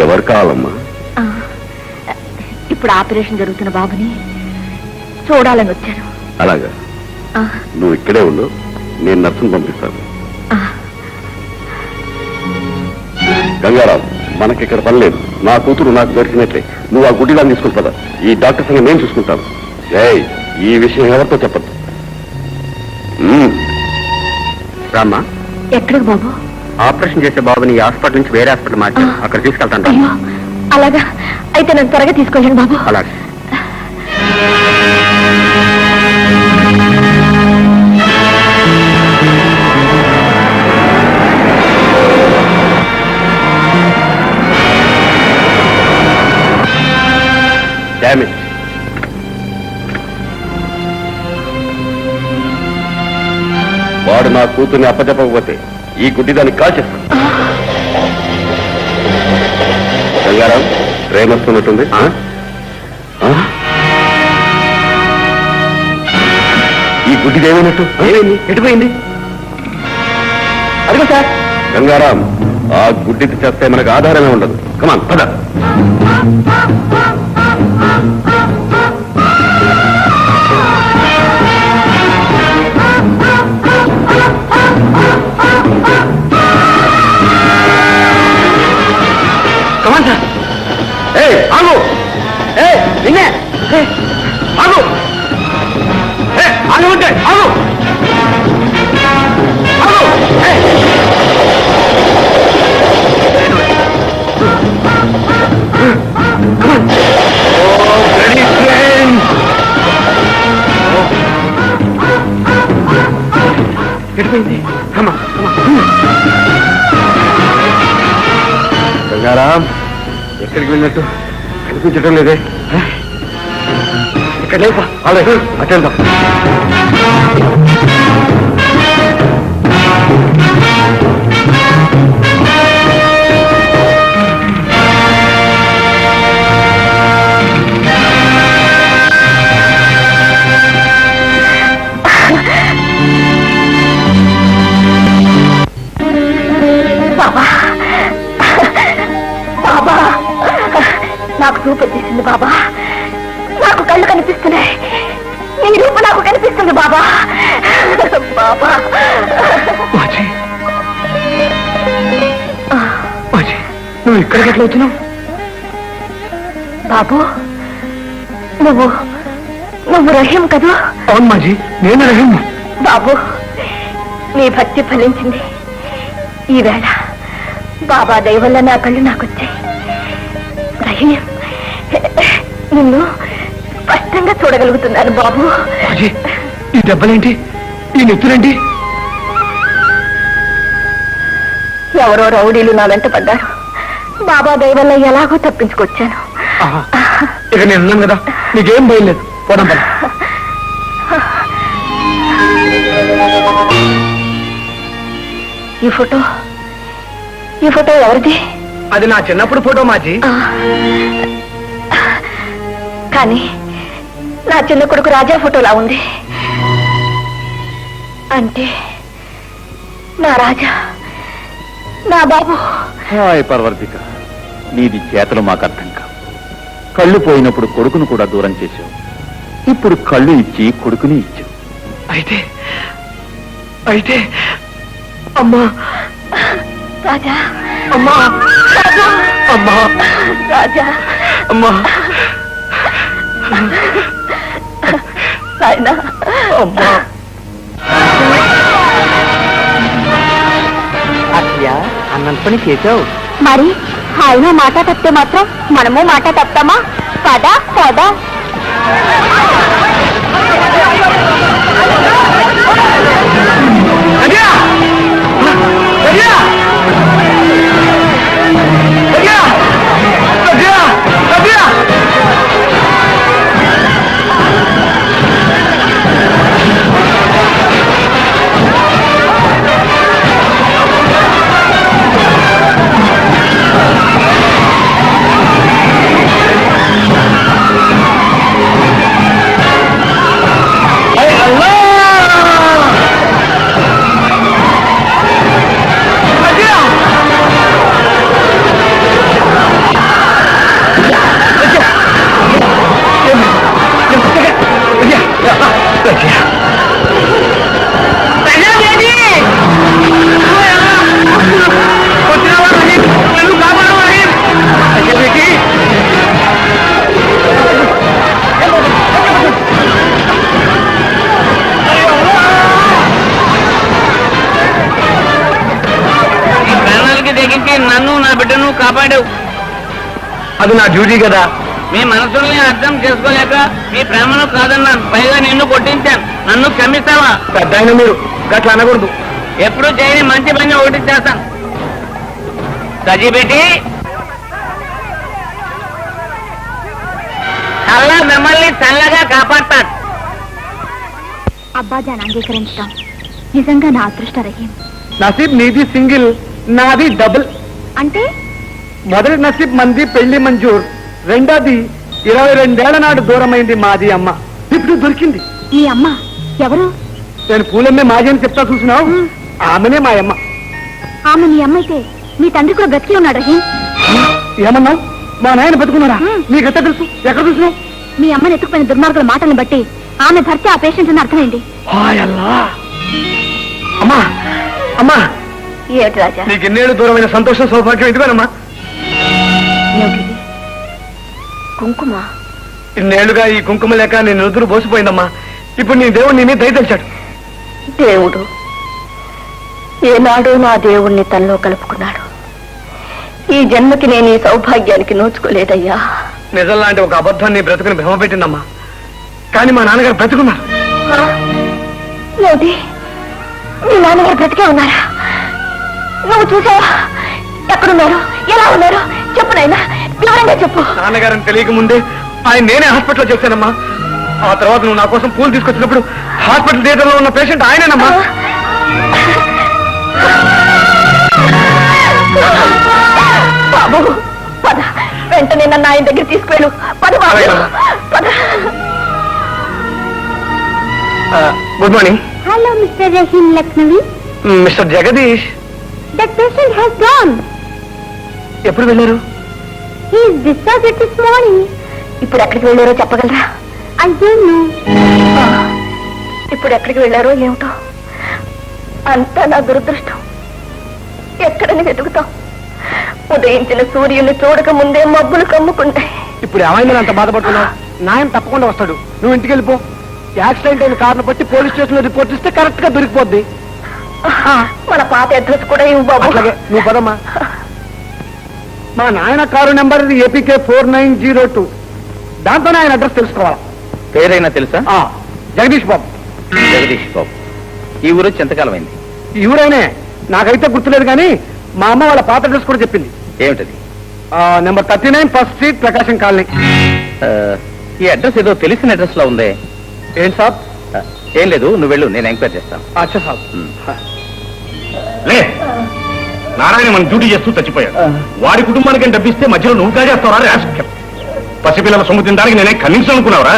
ఎవరు కావాలమ్మా? ఇప్పుడు ఆపరేషన్ జరుగుతున్న బాబుని చూడాలని వచ్చాను. అలాగా, నువ్వు ఇక్కడే ఉండు, నేను నర్సును పంపిస్తాను. గంగారాం, మనకిక్కడ పని లేదు. నా కూతురు నాకు దొరికినట్లే. నువ్వు ఆ గుడ్డిదాన్ని తీసుకుని పద. ఈ డాక్టర్ సంగతి నేను చూసుకుంటాను. ఏయ్, ఈ విషయం ఎవరితో చెప్పద్దు. రామ్మా. ఎక్కడికి బాబు? ఆపరేషన్ చేసే బాబుని ఈ హాస్పిటల్ నుంచి వేరే హాస్పిటల్ మార్చి అక్కడ తీసుకెళ్తాను. అయ్యో, అలాగా అయితే నన్ను త్వరగా తీసుకెళ్ళండి బాబు. అలాగే. డామేజ్. వాడు నా కూతుర్ని అప్పచెప్పకపోతే ఈ గుడ్డిదాన్ని కాల్చేస్తాను. గంగారాం, ట్రైన్ వస్తున్నట్టుంది. ఈ గుడ్డిది ఏమైనట్టు? ఏమైంది? ఎటుపోయింది? అదిగో సార్. గంగారాం, ఆ గుడ్డిది చేస్తే మనకు ఆధారమే ఉండదు. కమాన్ పద. Come on sir. ఆగు. నిన్నే ఆగు. ఆగు ఉంటే ఆగు. ఆగు. ఎటుపోయింది? గంగారాం, ఎక్కడికి వెళ్ళినట్టు కనిపించడం లేదే. ఇక్కడ లేవు. అలాగే అటెండ్. నాకు చూపు వచ్చేసింది బాబా. నాకు కళ్ళు కనిపిస్తున్నాయి. నీ రూపు నాకు కనిపిస్తుంది బాబా. బాబా, నువ్వు ఇక్కడికి ఎట్లా వచ్చినావు? బాబు, నువ్వు నువ్వు రహీం కదూ? అవును మాజీ, నేను రహీం. బాబు, నీ భక్తి ఫలించింది. ఈవేళ బాబా దయ వల్ల నా కళ్ళు నాకొచ్చాయి. రహీం, నిన్ను స్పష్టంగా చూడగలుగుతున్నాను బాబు. మాజీ, ఈ దెబ్బలేంటి? ఈ నెత్తులేంటి? ఎవరో రౌడీలు నా వెంట పడ్డారు. బాబా దయ వల్ల ఎలాగో తప్పించుకొచ్చాను. ఇక నేను ఉన్నాను కదా, నీకేం భయం లేదు. పోదాం పద. ఈ ఫోటో ఎవరిది? అది నా చిన్నప్పుడు ఫోటో మాజీ. కానీ నా చిన్న కొడుకు రాజా ఫోటోలా ఉంది. అంటే నా రాజా, నా బాబు. హాయ్ పర్వర్తిక, నీది చేతలు మాకు అర్థం కావు. కళ్ళు పోయినప్పుడు కొడుకును కూడా దూరం చేశావు. ఇప్పుడు కళ్ళు ఇచ్చి కొడుకుని ఇచ్చావు. అయితే అమ్మా, రాజా, అమ్మా, రాజా, అమ్మా, రాజా, అమ్మా, నాయనా, అమ్మా. అన్నంత పని చేసావు. మరి ఆయన మాట తప్పితే మాత్రం మనము మాట తప్పుతామా? పదా పదా. నన్ను నా బిడ్డను కాపాడావు. అది నా డ్యూటీ కదా. మీ మనసుల్ని అర్థం చేసుకోలేక మీ ప్రేమను కాదన్నాను, పైగా నిన్ను కొట్టించాను. నన్ను క్షమిస్తావా? పెద్ద ఆయన మీరు గట్లా అనకూడదు. ఎప్పుడు చేయని మంచి పని ఒకటి చేస్తాను. సజీబెట్టి అల్లా మిమ్మల్ని చల్లగా కాపాడతాడు. అబ్బాజాన్ అంగీకరించడం నిజంగా నా అదృష్ట రహీం. నసీబ్ నీది సింగిల్, నాది డబుల్. అంటే మొదటి నసీబ్ మంది పెళ్లి మంజూర్, రెండోది 22 నాడు దూరమైంది మాది అమ్మ. ఇప్పుడు దొరికింది. మీ అమ్మ ఎవరు? నేను పూలమ్మే మాజీ అని చెప్తా చూసినావు, ఆమెనే మా అమ్మ. ఆమె మీ అమ్మ అయితే మీ తండ్రి కూడా బ్రతికి ఉన్నాడు రహీం. ఏమన్నావు? మా నాయన బతుకున్నారా? నీకెట్ట తెలుసు? ఎక్కడ చూసినావు? మీ అమ్మని ఎత్తుకుపోయిన దుర్మార్గుల మాటలను బట్టి ఆమె భర్త ఆ పేషెంట్ అని అర్థమైంది. అమ్మా అమ్మా, ఏమిటి రాజా? నీకు ఎన్నేళ్ళు దూరమైన సంతోషం సౌభాగ్యం ఇదిగోనమ్మా. ఏమిటిది? కుంకుమ? ఇన్నేళ్లుగా ఈ కుంకుమ లేక నేను నుదురు బోసిపోయిందమ్మా. ఇప్పుడు నీ దేవుడు నీ మీద దయ తెలిచాడు. దేవుడు ఏనాడు నా దేవుణ్ణి తనలో కలుపుకున్నాడు. ఈ జన్మకి నేను ఈ సౌభాగ్యానికి నోచుకోలేదయ్యా. నిజం లాంటి ఒక అబద్ధాన్ని బ్రతుకుని భ్రమ పెట్టిందమ్మా. కానీ మా నాన్నగారు బ్రతుకున్నారు. ఏమిటి? మీ నాన్నగారు బ్రతికే ఉన్నారా? నువ్వు చూసావా? ఎక్కడున్నారు? ఎలా ఉన్నారు? చెప్పు నాయనా, వివరంగా చెప్పు. నాన్నగారిని తెలియక ముందే ఆయన నేనే హాస్పిటల్లో చేశానమ్మా. ఆ తర్వాత నువ్వు నా కోసం పూలు తీసుకొచ్చినప్పుడు హాస్పిటల్ థియేటర్లో ఉన్న పేషెంట్ ఆయనేనమ్మా. బాబు పద, వెంటనే నన్ను ఆయన దగ్గర తీసుకెళ్ళు. పద బాబు, పద. Good morning. Hello mister Rahim Lakshmi. Mister Jagadish. That patient has gone. ఎప్పుడు వెళ్ళారు? He is discharged this morning. ఇప్పుడు ఎక్కడికి వెళ్ళారో చెప్పగలరా? I don't know. ఇప్పుడు ఎక్కడికి వెళ్ళారో ఏమిటో. అంతా నా దురదృష్టం. ఎక్కడని వెతుకుతాం? ఉదయించిన సూర్యుని చూడక ముందే మబ్బులు కమ్ముకుంటాయి. ఇప్పుడు ఏమైందని అంత బాధపడుతున్నావు? నాయన తప్పకుండా వస్తాడు. నువ్వు ఇంటికి వెళ్ళిపో. యాక్సిడెంట్ అయిన కారణం బట్టి పోలీస్ స్టేషన్ లో రిపోర్ట్ ఇస్తే కరెక్ట్ గా దొరికిపోద్ది. మన పాత అడ్రస్ కూడా ఇవ్వు బాబు. అట్లాగే, నువ్వు పదమ్మా. మా నాయన కారు నెంబర్ ఏపీకే 4902. దాంతోనే ఆయన అడ్రస్ తెలుసుకోవాలి. పేరైనా తెలుసా? జగదీష్ బాబు. జగదీష్ బాబు. ఈ ఊరు వచ్చి ఎంతకాలం అయింది? ఈ ఊరైనే, నాకైతే గుర్తులేదు కానీ మా అమ్మ వాళ్ళ పాత అడ్రస్ కూడా చెప్పింది. ఏమిటది? నెంబర్ 39 ఫస్ట్ స్ట్రీట్, ప్రకాశం కాలనీ. ఈ అడ్రస్ ఏదో తెలిసిన అడ్రస్ లో ఉందే. ఏంటి సాబ్? ఏం లేదు, నువ్వు వెళ్ళు, నేను ఎంక్వైరీ చేస్తాను. అచ్చా సాబ్. లే, నారాయణ మన డ్యూటీ చేస్తూ చచ్చిపోయాడు. వాడి కుటుంబానికి డబ్బిస్తే మధ్యలో నువ్వు కాజేస్తావరా రాస్కెల్? పసిపిల్లల సొమ్ము తినడానికి నేనే కనీసం అనుకున్నావురా?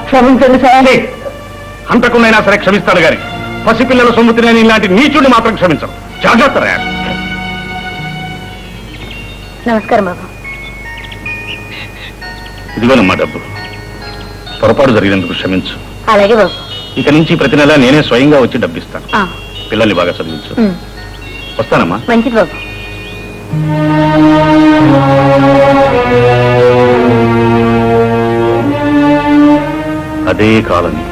క్షమించండి సార్. అంతకున్నైనా సరే క్షమిస్తాడు గాని పసిపిల్లల సొమ్ము తినని ఇలాంటి నీచుడిని మాత్రం క్షమించరు. జాగ్రత్త రా. నమస్కారం బాబు. ఇదిగోనమ్మా డబ్బు. పొరపాటు జరిగినందుకు క్షమించు. అలాగే బాబు. ఇక నుంచి ప్రతి నెల నేనే స్వయంగా వచ్చి డబ్బిస్తాను. పిల్లల్ని బాగా చదివించు. వస్తానమ్మా. మంచిది బాబు. అదే కాలనీ,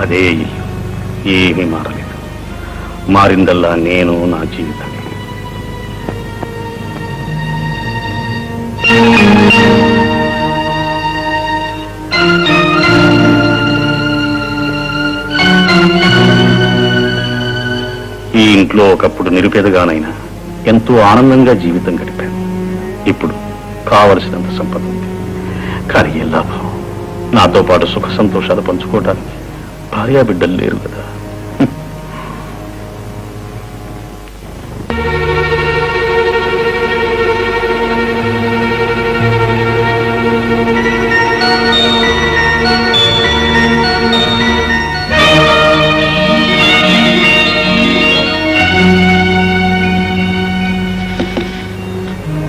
అదే ఇల్లు, ఏమీ మారలేదు. మారిందల్లా నేను, నా జీవితాన్ని. ఈ ఇంట్లో ఒకప్పుడు నిరుపేదగానైనా ఎంతో ఆనందంగా జీవితం గడిపాను. ఇప్పుడు కావలసినంత సంపద ఉంది. కానీ ఏ లాభం? నాతో పాటు సుఖ సంతోషాలు పంచుకోవడానికి భార్యా బిడ్డలు లేరు కదా.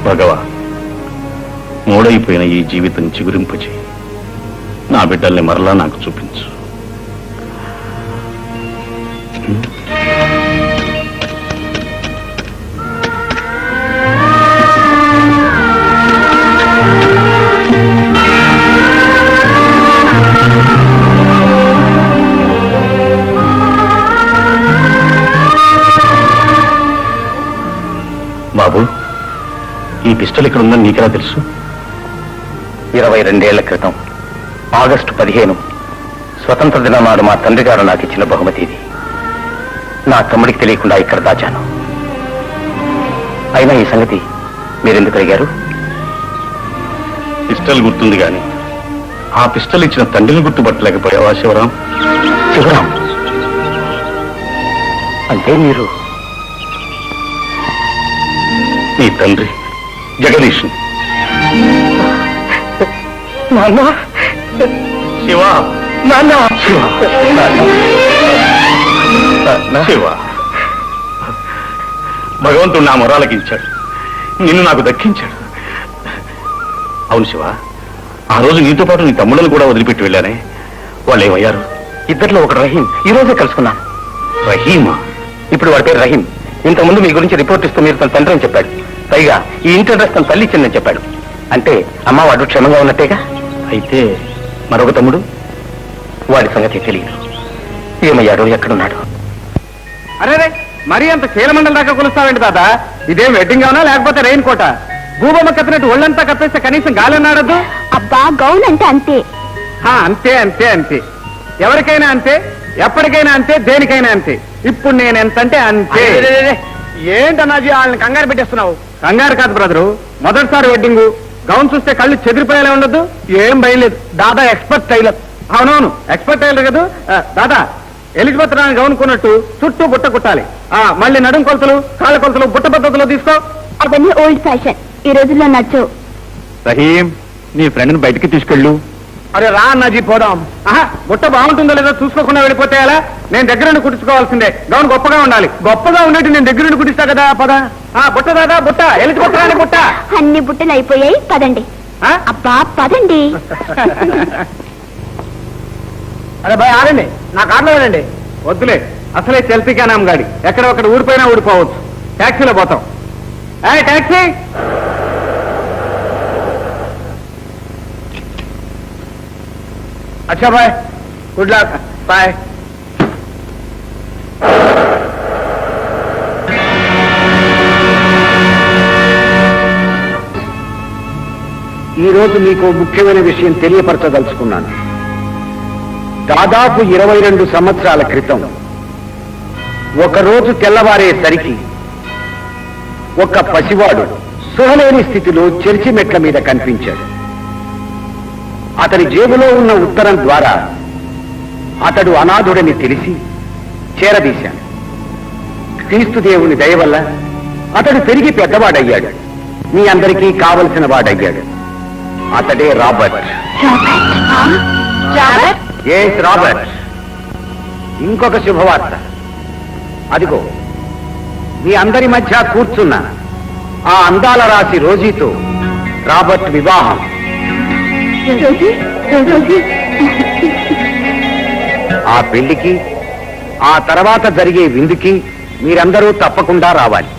భగవా, మూడైపోయిన ఈ జీవితం చిగురింపచేయి. నా బిడ్డల్ని మరలా నాకు చూపించు. బాబు, ఈ పిస్టల్ ఇక్కడ ఉందని నీకెలా తెలుసు? 22 ఏళ్ల క్రితం ఆగస్టు 15 స్వతంత్ర దినం నాడు మా తండ్రి గారు నాకు ఇచ్చిన బహుమతి ఇది. నా తమ్ముడికి తెలియకుండా ఇక్కడ దాచాను. అయినా ఈ సంగతి మీరెందుకు అడిగారు? పిస్టల్ గుర్తుంది కానీ ఆ పిస్టల్ ఇచ్చిన తండ్రిని గుర్తుపట్టలేకపోయావా శివరాం? శివరాం అంటే మీరు నీ తండ్రి జగదీష్. నాన్న, శివ, నాన్న, శివ, భగవంతుడు నా మొరాలకించాడు, నిన్ను నాకు దక్కించాడు. అవును శివ, ఆ రోజు నీతో పాటు నీ తమ్ముళ్ళను కూడా వదిలిపెట్టి వెళ్ళానే, వాళ్ళు ఏమయ్యారు? ఇద్దరిలో ఒకడు రహీం. ఈ రోజే కలుసుకున్నాను. రహీమా? ఇప్పుడు వాడి పేరు రహీం. ఇంతకుముందు మీ గురించి రిపోర్ట్ ఇస్తూ మీరు తన తండ్రి అని చెప్పాడు. పైగా ఈ ఇంటి అడ్రస్ తన తల్లి ఇచ్చిందని చెప్పాడు. అంటే అమ్మ వాడు క్షేమంగా ఉన్నట్టేగా? అయితే మరొక తమ్ముడు? వాడి సంగతి తెలియదు. ఏమయ్యాడు, ఎక్కడున్నాడు? అరే మరీ అంత చీలమండల దాకా కొలుస్తావేంటి తాత? ఇదేం వెడ్డింగ్ అవునా లేకపోతే రెయిన్ కోట? భూబొమ్మ కప్పినట్టు ఒళ్ళంతా కప్పేస్తే కనీసం గాలి అన్నాడద్దు. అబ్బా, గౌన్ అంటే అంతే. అంతే అంతే అంతే, ఎవరికైనా అంతే, ఎప్పటికైనా అంతే, దేనికైనా అంతే. ఇప్పుడు నేను ఎంతంటే అంతే. ఏంటన్నాజీ వాళ్ళని కంగారు పెట్టేస్తున్నావు? కంగారు కాదు బ్రదరు, మొదటిసారి వెడ్డింగ్. గౌన్ చూస్తే కళ్ళు చెదిరిపోయేలా ఉండదు. ఏం భయలేదు, దాదా ఎక్స్పర్ట్ టైలర్. అవునవును, ఎక్స్పర్ట్ టైలర్ కదా దాదా. ఎలిజబెత్ రాని గౌన్ కొన్నట్టు చుట్టూ బుట్ట కుట్టాలి. మళ్ళీ నడుం కొలతలు, కాళ్ళ కొలతలు బుట్ట పద్ధతిలో తీసుకో. అవన్నీ ఓల్డ్ ఫ్యాషన్, ఈ రోజుల్లో నచ్చవు. రహీం, నీ ఫ్రెండ్ని బయటికి తీసుకెళ్ళు. అరే రా అన్నాజీ, పోదాం. బుట్ట బాగుంటుందో లేదో చూసుకోకుండా వెళ్ళిపోతే ఎలా? నేను దగ్గరుండి కుట్టించుకోవాల్సిందే. గౌన్ గొప్పగా ఉండాలి. గొప్పగా ఉండేట్టు నేను దగ్గరుండి కుట్టిస్తా కదా. పద. బుట్ట దాదా, బుట్ట. ఎలిజబెత్ రాని బుట్ట. అన్ని బుట్టలు అయిపోయాయి, పదండి. అబ్బా పదండి. అరే భయ్ ఆగండి, నా కార్లో వెళ్ళండి. వద్దులే, అసలే సెల్ఫీ క్యానాం గాడి, ఎక్కడ ఒకటి ఊడిపోయినా ఊడిపోవచ్చు. ట్యాక్సీలో పోతాం. ట్యాక్సీ. అచ్చా బాయ్, గుడ్ లక్, బాయ్. ఈరోజు మీకు ముఖ్యమైన విషయం తెలియపరచదలుచుకున్నాను. దాదాపు 22 సంవత్సరాల క్రితం ఒకరోజు తెల్లవారేసరికి ఒక పసివాడు సుహలేని స్థితిలో చర్చి మెట్ల మీద కనిపించాడు. అతని జేబులో ఉన్న ఉత్తరం ద్వారా అతడు అనాథుడని తెలిసి చేరదీశాను. క్రీస్తు దేవుని దయ వల్ల అతడు పెరిగి పెద్దవాడయ్యాడు. మీ అందరికీ కావలసిన వాడయ్యాడు. అతడే రాబర్ట్. Yes, Robert. ఇంకొక శుభవార్త. అదిగో మీ అందరి మధ్య కూర్చున్న ఆ అందాల రాశి రోజీతో రాబర్ట్ వివాహం. ఆ పెళ్లికి, ఆ తర్వాత జరిగే విందుకి మీరందరూ తప్పకుండా రావాలి.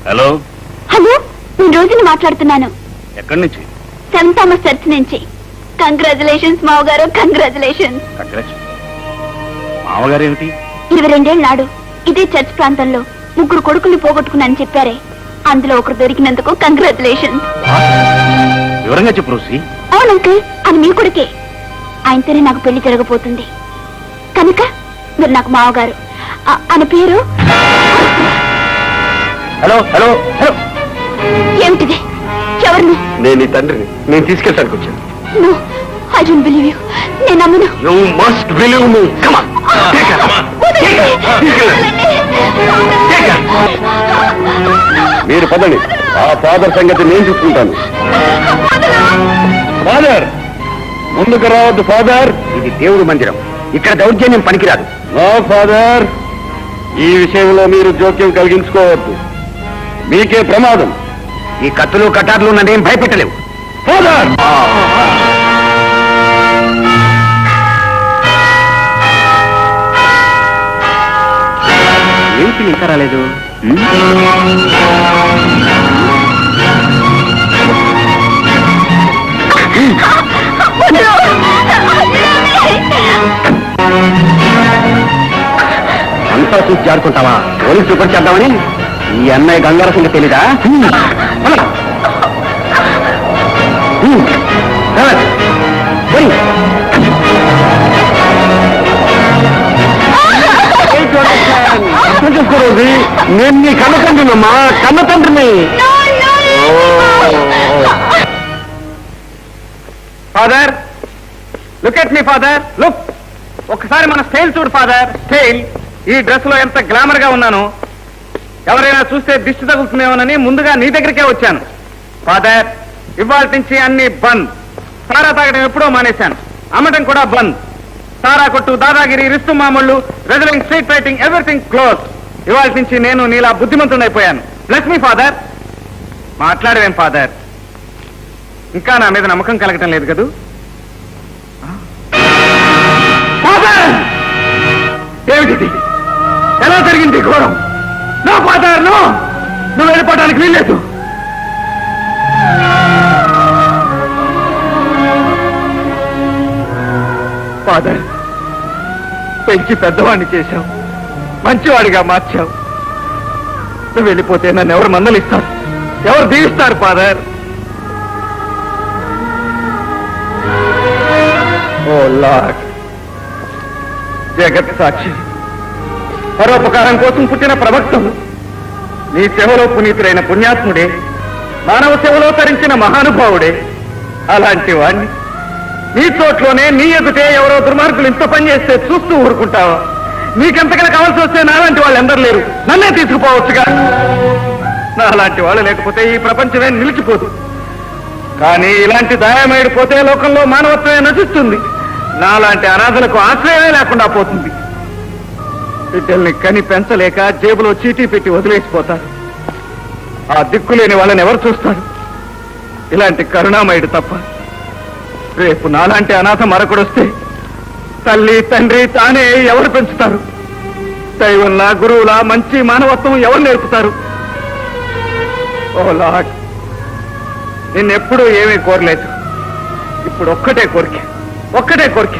హలో హలో, నేను రోజుని మాట్లాడుతున్నాను. ఎక్కడి నుంచి? సెయింట్ థామస్ చర్చ్ నుంచి. కంగ్రాచులేషన్స్ మావగారు, కంగ్రాచులేషన్స్. మామగారు ఏమిటి? 22 ఏళ్ళ నాడు ఇదే చర్చ్ ప్రాంతంలో 3 కొడుకుల్ని పోగొట్టుకున్నానని చెప్పారే, అందులో ఒకరు దొరికినందుకు కంగ్రాచులేషన్. వివరంగా చెప్పు రోసి. అవును అంకుల్, అని మీ కొడుకే. ఆయనతోనే నాకు పెళ్లి జరగబోతుంది కనుక మీరు నాకు మావగారు. ఆయన పేరు హలో హలో హలో, ఏమిటిది? ఎవరు? నేను నీ తండ్రిని. నేను తీసుకెళ్ళడానికి వచ్చాను. No, I don't believe you. నేను నమ్మను. You must believe me. Come on, take మీరు పదండి. ఆ ఫాదర్ సంగతి నేను చూసుకుంటాను. ఫాదర్, ముందుకు రావద్దు ఫాదర్. ఇది దేవుడి మందిరం, ఇక్కడ దౌర్జన్యం పనికిరాదు. నో ఫాదర్, ఈ విషయంలో మీరు జోక్యం కలిగించుకోవద్దు. మీకే ప్రమాదం. ఈ కత్తులు కటార్లు నన్నేం భయపెట్టలేవు. ఫాదర్, ఏమిటి ఇంకా రాలేదు? అంతా చూసి జారుకుంటావా? పోలీసు రిపోర్ట్ చేద్దామని? ఈ అన్నయ్య గంగార సంగతి తెలీదా? నేను నీ కన్న తండ్రినమ్మా, కన్న తండ్రిని. Father, look at me father, look. ఒకసారి మన స్టైల్ చూడు ఫాదర్, స్టైల్. ఈ డ్రెస్ లో ఎంత గ్లామర్ గా ఉన్నాను. ఎవరైనా చూస్తే దిష్టి తగులుతుందేమోనని ముందుగా నీ దగ్గరికే వచ్చాను. ఫాదర్, ఇవాళ నుంచి అన్ని బంద్. సారా తాగడం ఎప్పుడో మానేశాను, అమ్మటం కూడా బంద్. సారా కొట్టు, దాదాగిరి, రిస్తు మామూళ్ళు, wrestling, street fighting, everything close. ఇవాళ నుంచి నేను నీలా బుద్ధిమంతుడైపోయాను. Bless me father. మాట్లాడవేం ఫాదర్? ఇంకా నా మీద నమ్మకం కలగటం లేదు కదూ? ఫాదర్, ఏమిటి? ఎలా జరిగింది ఘోరం? No father, no. నువ్వు వెళ్ళిపోవడానికి వీల్లేదు. ఫాదర్, పెంచి పెద్దవాడిని చేశావు, మంచివాడిగా మార్చావు. నువ్వు వెళ్ళిపోతే నన్ను ఎవరు మందలిస్తారు, ఎవరు దీవిస్తారు ఫాదర్? ఓ లార్డ్, జగత్ సాక్షి, పరోపకారం కోసం పుట్టిన ప్రవక్తము, నీ సేవలో పునీతుడైన పుణ్యాత్ముడే, మానవ సేవలో తరించిన మహానుభావుడే. అలాంటి వాణ్ణి నీ చోట్లోనే, నీ ఎదుటే ఎవరో దుర్మార్గులు ఇంత పని చేస్తే చూస్తూ ఊరుకుంటావా? నీకెంతకైనా కావాల్సి వస్తే నాలాంటి వాళ్ళు ఎందరు లేరు, నన్నే తీసుకుపోవచ్చుగా. నాలాంటి వాళ్ళు లేకపోతే ఈ ప్రపంచమే నిలిచిపోదు. కానీ ఇలాంటి దాయమేడు పోతే లోకంలో మానవత్వమే నశిస్తుంది. నాలాంటి అనాథలకు ఆశ్రయమే లేకుండా పోతుంది. బిడ్డల్ని కని పెంచలేక జేబులో చీటీ పెట్టి వదిలేసిపోతారు. ఆ దిక్కులేని వాళ్ళని ఎవరు చూస్తారు? ఇలాంటి కరుణామయుడు తప్ప. రేపు నాలాంటి అనాథ మరొకడొస్తే తల్లి తండ్రి తానే ఎవరు పెంచుతారు? దైవంలా, గురువులా మంచి మానవత్వం ఎవరు నేర్పుతారు? ఓ లార్డ్, నిన్నెప్పుడూ ఏమీ కోరలేదు. ఇప్పుడు ఒక్కటే కోరిక.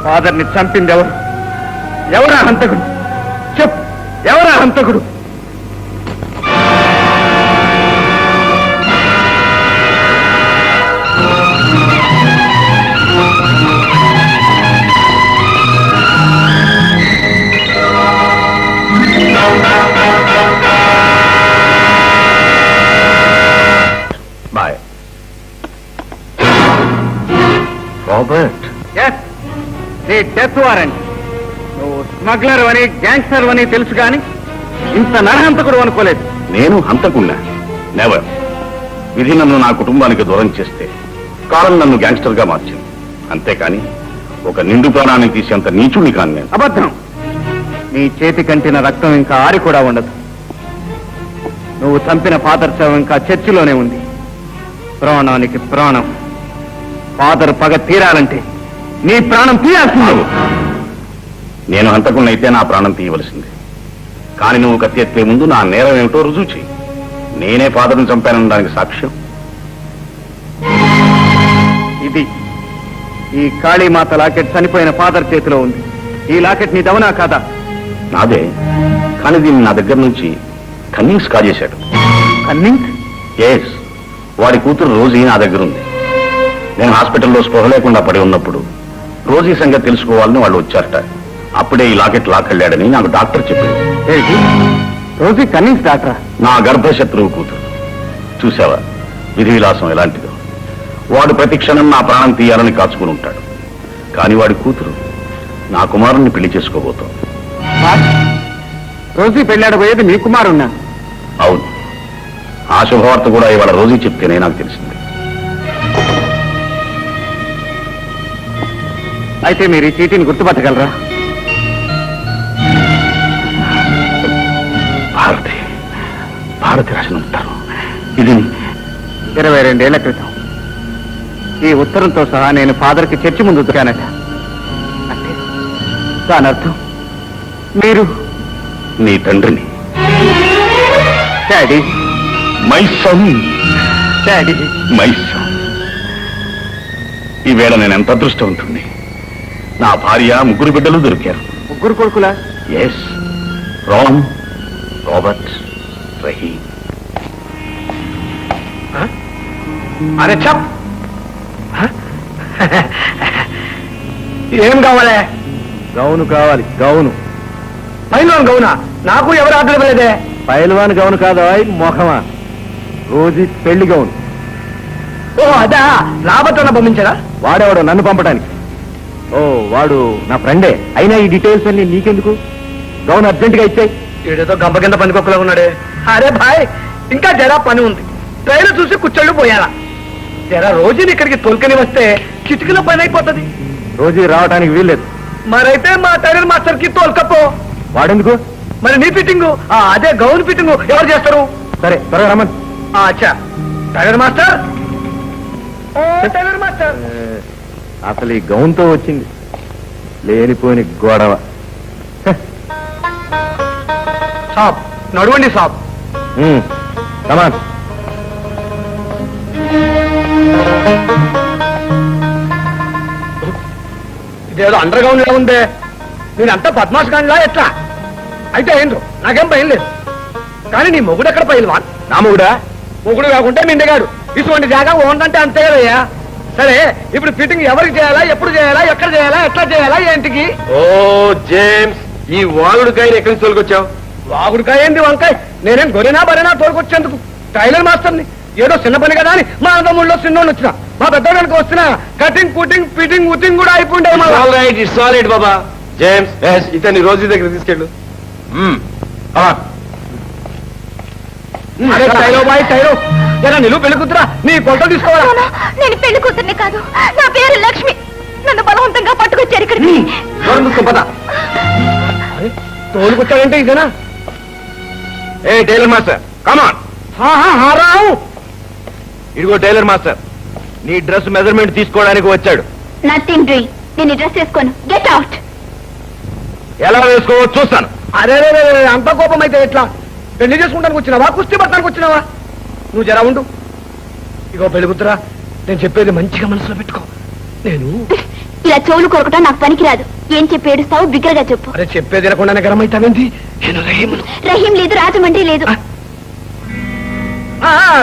ఫాదర్ని చంపింది ఎవరు? ఎవరా హంతకుడు? చెప్పు, ఎవరా హంతకుడు? Boy Robert. ఎస్, నీ డెత్ వారెంట్. నువ్వు స్మగ్లర్ అని, గ్యాంగ్స్టర్ అని తెలుసు కానీ ఇంత నరహంతకుడు అనుకోలేదు. నేను హంతకున్నా? నెవర్. విధి నన్ను నా కుటుంబానికి దూరం చేస్తే కాలం నన్ను గ్యాంగ్స్టర్ గా మార్చింది. అంతేకాని ఒక నిండు ప్రాణాన్ని తీసేంత నీచుని కాను నేను. అబద్ధం. నీ చేతి కంటిన రక్తం ఇంకా ఆరి కూడా ఉండదు. నువ్వు చంపిన ఫాదర్ శవం ఇంకా చర్చిలోనే ఉంది. ప్రాణానికి ప్రాణం. ఫాదర్ పగ తీరాలంటే నీ ప్రాణం తీయాల్సిందే. నేను హంతకున్నైతే నా ప్రాణం తీయవలసింది. కానీ నువ్వు కత్తి ఎత్తే ముందు నా నేరం ఏమిటో రుజువు చేయి. నేనే ఫాదర్ని చంపానడానికి సాక్ష్యం ఇది. ఈ కాళీమాత లాకెట్ చనిపోయిన ఫాదర్ చేతిలో ఉంది. ఈ లాకెట్ నీ దవనా కాదా? నాదే. కానీ దీన్ని నా దగ్గర నుంచి కన్నింగ్స్ కాజేశాడు. కన్నింగ్? ఎస్, వాడి కూతురు రోజీ నా దగ్గర ఉంది. నేను హాస్పిటల్లో స్పృహ లేకుండా పడి ఉన్నప్పుడు రోజీ సంగతి తెలుసుకోవాలని వాళ్ళు వచ్చారట. అప్పుడే ఈ లాకెట్ లాక్కెళ్ళాడని నాకు డాక్టర్ చెప్పింది. ఏంటి, రోజీ కన్నింగ్స్ డాక్టరా? నా గర్భశత్రువు కూతురు. చూసావా విధి విలాసం ఎలాంటిదో. వాడు ప్రతి క్షణం నా ప్రాణం తీయాలని కాచుకుని ఉంటాడు. కానీ వాడి కూతురు నా కుమారుణ్ణి పెళ్లి చేసుకోబోతోంది. రోజీ పెళ్ళాడబోయేది మీ కుమారున్నా? అవును, ఆ శుభవార్త కూడా ఇవాళ రోజీ చెప్తేనే నాకు తెలిసింది. అయితే మీరు ఈ చీటీని గుర్తుపట్టగలరా? భారతి, భారతి రాసిన ఉత్తరం. ఇది 22 ఏళ్ల క్రితం ఈ ఉత్తరంతో సహా నేను ఫాదర్కి చర్చి ముందు దొరికానట. అంటే దాని అర్థం మీరు నీ తండ్రిని. Daddy, my son, daddy. My son. ఈవేళ నేను ఎంత అదృష్టవంతుణ్ణి. నా భార్య, 3 బిడ్డలు దొరికారు. 3 కొడుకులా? Yes, Ram, Robert, Rahim. అరే చప్, ఏం కావాలే? గౌను కావాలి. గౌను? పైల్వాన్ గౌనా? నాకు ఎవరు ఆర్డర్ ఇవ్వలేదే. పైల్వాన్ గౌను కాదా, మోహమా? రోజీ పెళ్లి గౌను. ఓ అదా, రాబర్ట్ అన్న పంపించారా? వాడేవాడు నన్ను పంపడానికి? ఓ వాడు నా ఫ్రెండే. అయినా ఈ డీటెయిల్స్ అన్ని నీకెందుకు? గౌన్ అర్జెంట్ గా ఇచ్చాయి. ఏడేదో గంప కింద పనికొక్కలా ఉన్నాడే. అరే భాయ్, ఇంకా జరా పని ఉంది. ట్రైన్ చూసి కూర్చోళ్ళు పోయారా? జరా రోజుని ఇక్కడికి తోలుకని వస్తే కిటికీలో పని అయిపోతుంది. రోజు రావడానికి వీల్లేదు. మరైతే మా టైలర్ మాస్టర్ కి తోలుకపో. వాడెందుకు? మరి నీ ఫిట్టింగు, అదే గౌన్ ఫిట్టింగు ఎవరు చేస్తారు? సరే త్వరగా రమ్మని. అచ్చా, టైలర్ మాస్టర్. టైలర్ మాస్టర్, అసలు ఈ గౌన్ తో వచ్చింది లేనిపోని గొడవ. సాబ్ నడవండి సాబ్. కమాన్. ఇదేదో అండర్ గ్రౌండ్ లా ఉందే. నేనంతా పద్మాస్ గాండ్లా ఎట్లా? అయితే ఏంద్రు, నాకేం భయం లేదు. కానీ నీ మొగుడు ఎక్కడ పైల్వాన్? నా మొగుడా? మొగుడు కాకుంటే మిండగాడు. ఇటువంటి జాగా ఓందంటే అంతే కదయ్యా. సరే, ఇప్పుడు ఫిట్టింగ్ ఎవరికి చేయాలా, ఎప్పుడు చేయాలా, ఎక్కడ చేయాలా, ఎట్లా చేయాలా, ఏంటికి? ఓ జేమ్స్, ఈ వాగుడుకాయని ఎక్కడి నుంచి తోలుకొచ్చావు? వాగుడుకాయ ఏంది, వంకాయ? నేనేం గొరినా బరినా తోలుకొచ్చేందుకు టైలర్ మాస్టర్ని. ఏదో చిన్న పని కదా అని మా అందముల్లో చిన్నోళ్ళు వచ్చినా, మా పెద్దోళ్ళకి వస్తున్నా కటింగ్, కుటింగ్, ఫిట్టింగ్, ఉటింగ్ కూడా అయిపోయింది. బాబా జేమ్స్, ఇతని రోజు దగ్గర తీసుకెళ్ళు. నిలువు పెళ్లి కూతురా, నీ కొలతలు తీసుకోవాలా? నేను పెళ్లి కూతుర్ని కాదు, నా పేరు లక్ష్మి. నన్ను బలవంతంగా పట్టుకొచ్చారు ఇక్కడికి. తోలుకొచ్చాడంటే ఇదేనా? ఏ టైలర్ మాస్టర్, కమాన్. రావు. ఇదిగో టైలర్ మాస్టర్, నీ డ్రెస్ మెజర్మెంట్ తీసుకోవడానికి వచ్చాడు. Nothing doing. నేను డ్రెస్ వేసుకోను. Get out. ఎలా వేసుకోవో చూస్తాను. అరే అంత కోపం అయితే ఎట్లా? పెళ్లి చేసుకుంటానికి వచ్చినావా, కుస్తీ పడటానికి వచ్చినావా? నువ్వు జరా ఉండు. ఇగో పెళ్లి కూతురా, నేను చెప్పేది మంచిగా మనసులో పెట్టుకో. నేను ఇలా చెవులు కొరకటం నాకు పనికిరాదు. ఏం చెప్పి ఏడుస్తావు? బిగ్గరగా చెప్పు. అరే చెప్పేది వినకుండానే గరం అవుతావేంటి? నేను రహీమును. రహీం లేదు, రాజమండ్రి లేదు.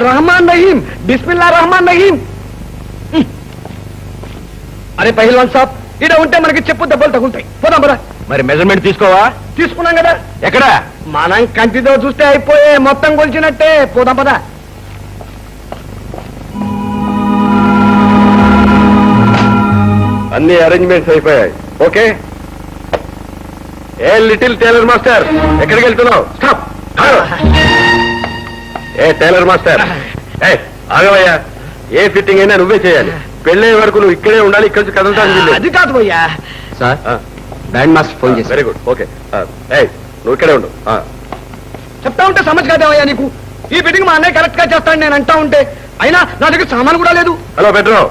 రహమాన్ రహీం, బిస్మిల్లా రహమాన్ రహీం. అరే పహిల్వాన్ సాబ్, ఇడ ఉంటే మనకి చెప్పు దెబ్బలు తగులుతాయి. పోదాం పదా. మరి మెజర్మెంట్ తీసుకోవా? తీసుకున్నాం కదా. ఎక్కడ? మనం కంటితో చూస్తే అయిపోయే, మొత్తం కొలిచినట్టే. పోదాం పదా. అన్ని అరేంజ్మెంట్స్ అయిపోయాయి. ఓకే. ఏ లిటిల్ టైలర్ మాస్టర్, ఎక్కడికి వెళ్తున్నావు? స్టాప్. ఏ టైలర్ మాస్టర్, ఏ ఆగవయ్యా. ఏ ఫిట్టింగ్ అయినా నువ్వే చేయాలి. పెళ్ళే వరకు నువ్వు ఇక్కడే ఉండాలి. ఇక్కడ నుంచి కదలటానికి అది కాదు పోయ్యా. సార్, బ్యాండ్ మాస్టర్ ఫోన్ చేసి. Very good. ఓకే. నువ్వు ఇక్కడే ఉండు. చెప్తా ఉంటే సమజ్ కాదేమయ్యా నీకు? ఈ ఫిట్టింగ్ మా అన్నయ్య కరెక్ట్ గా చేస్తాను నేను అంటా ఉంటే, అయినా నా దగ్గర సామాన్ కూడా లేదు. హలో పెట్రో,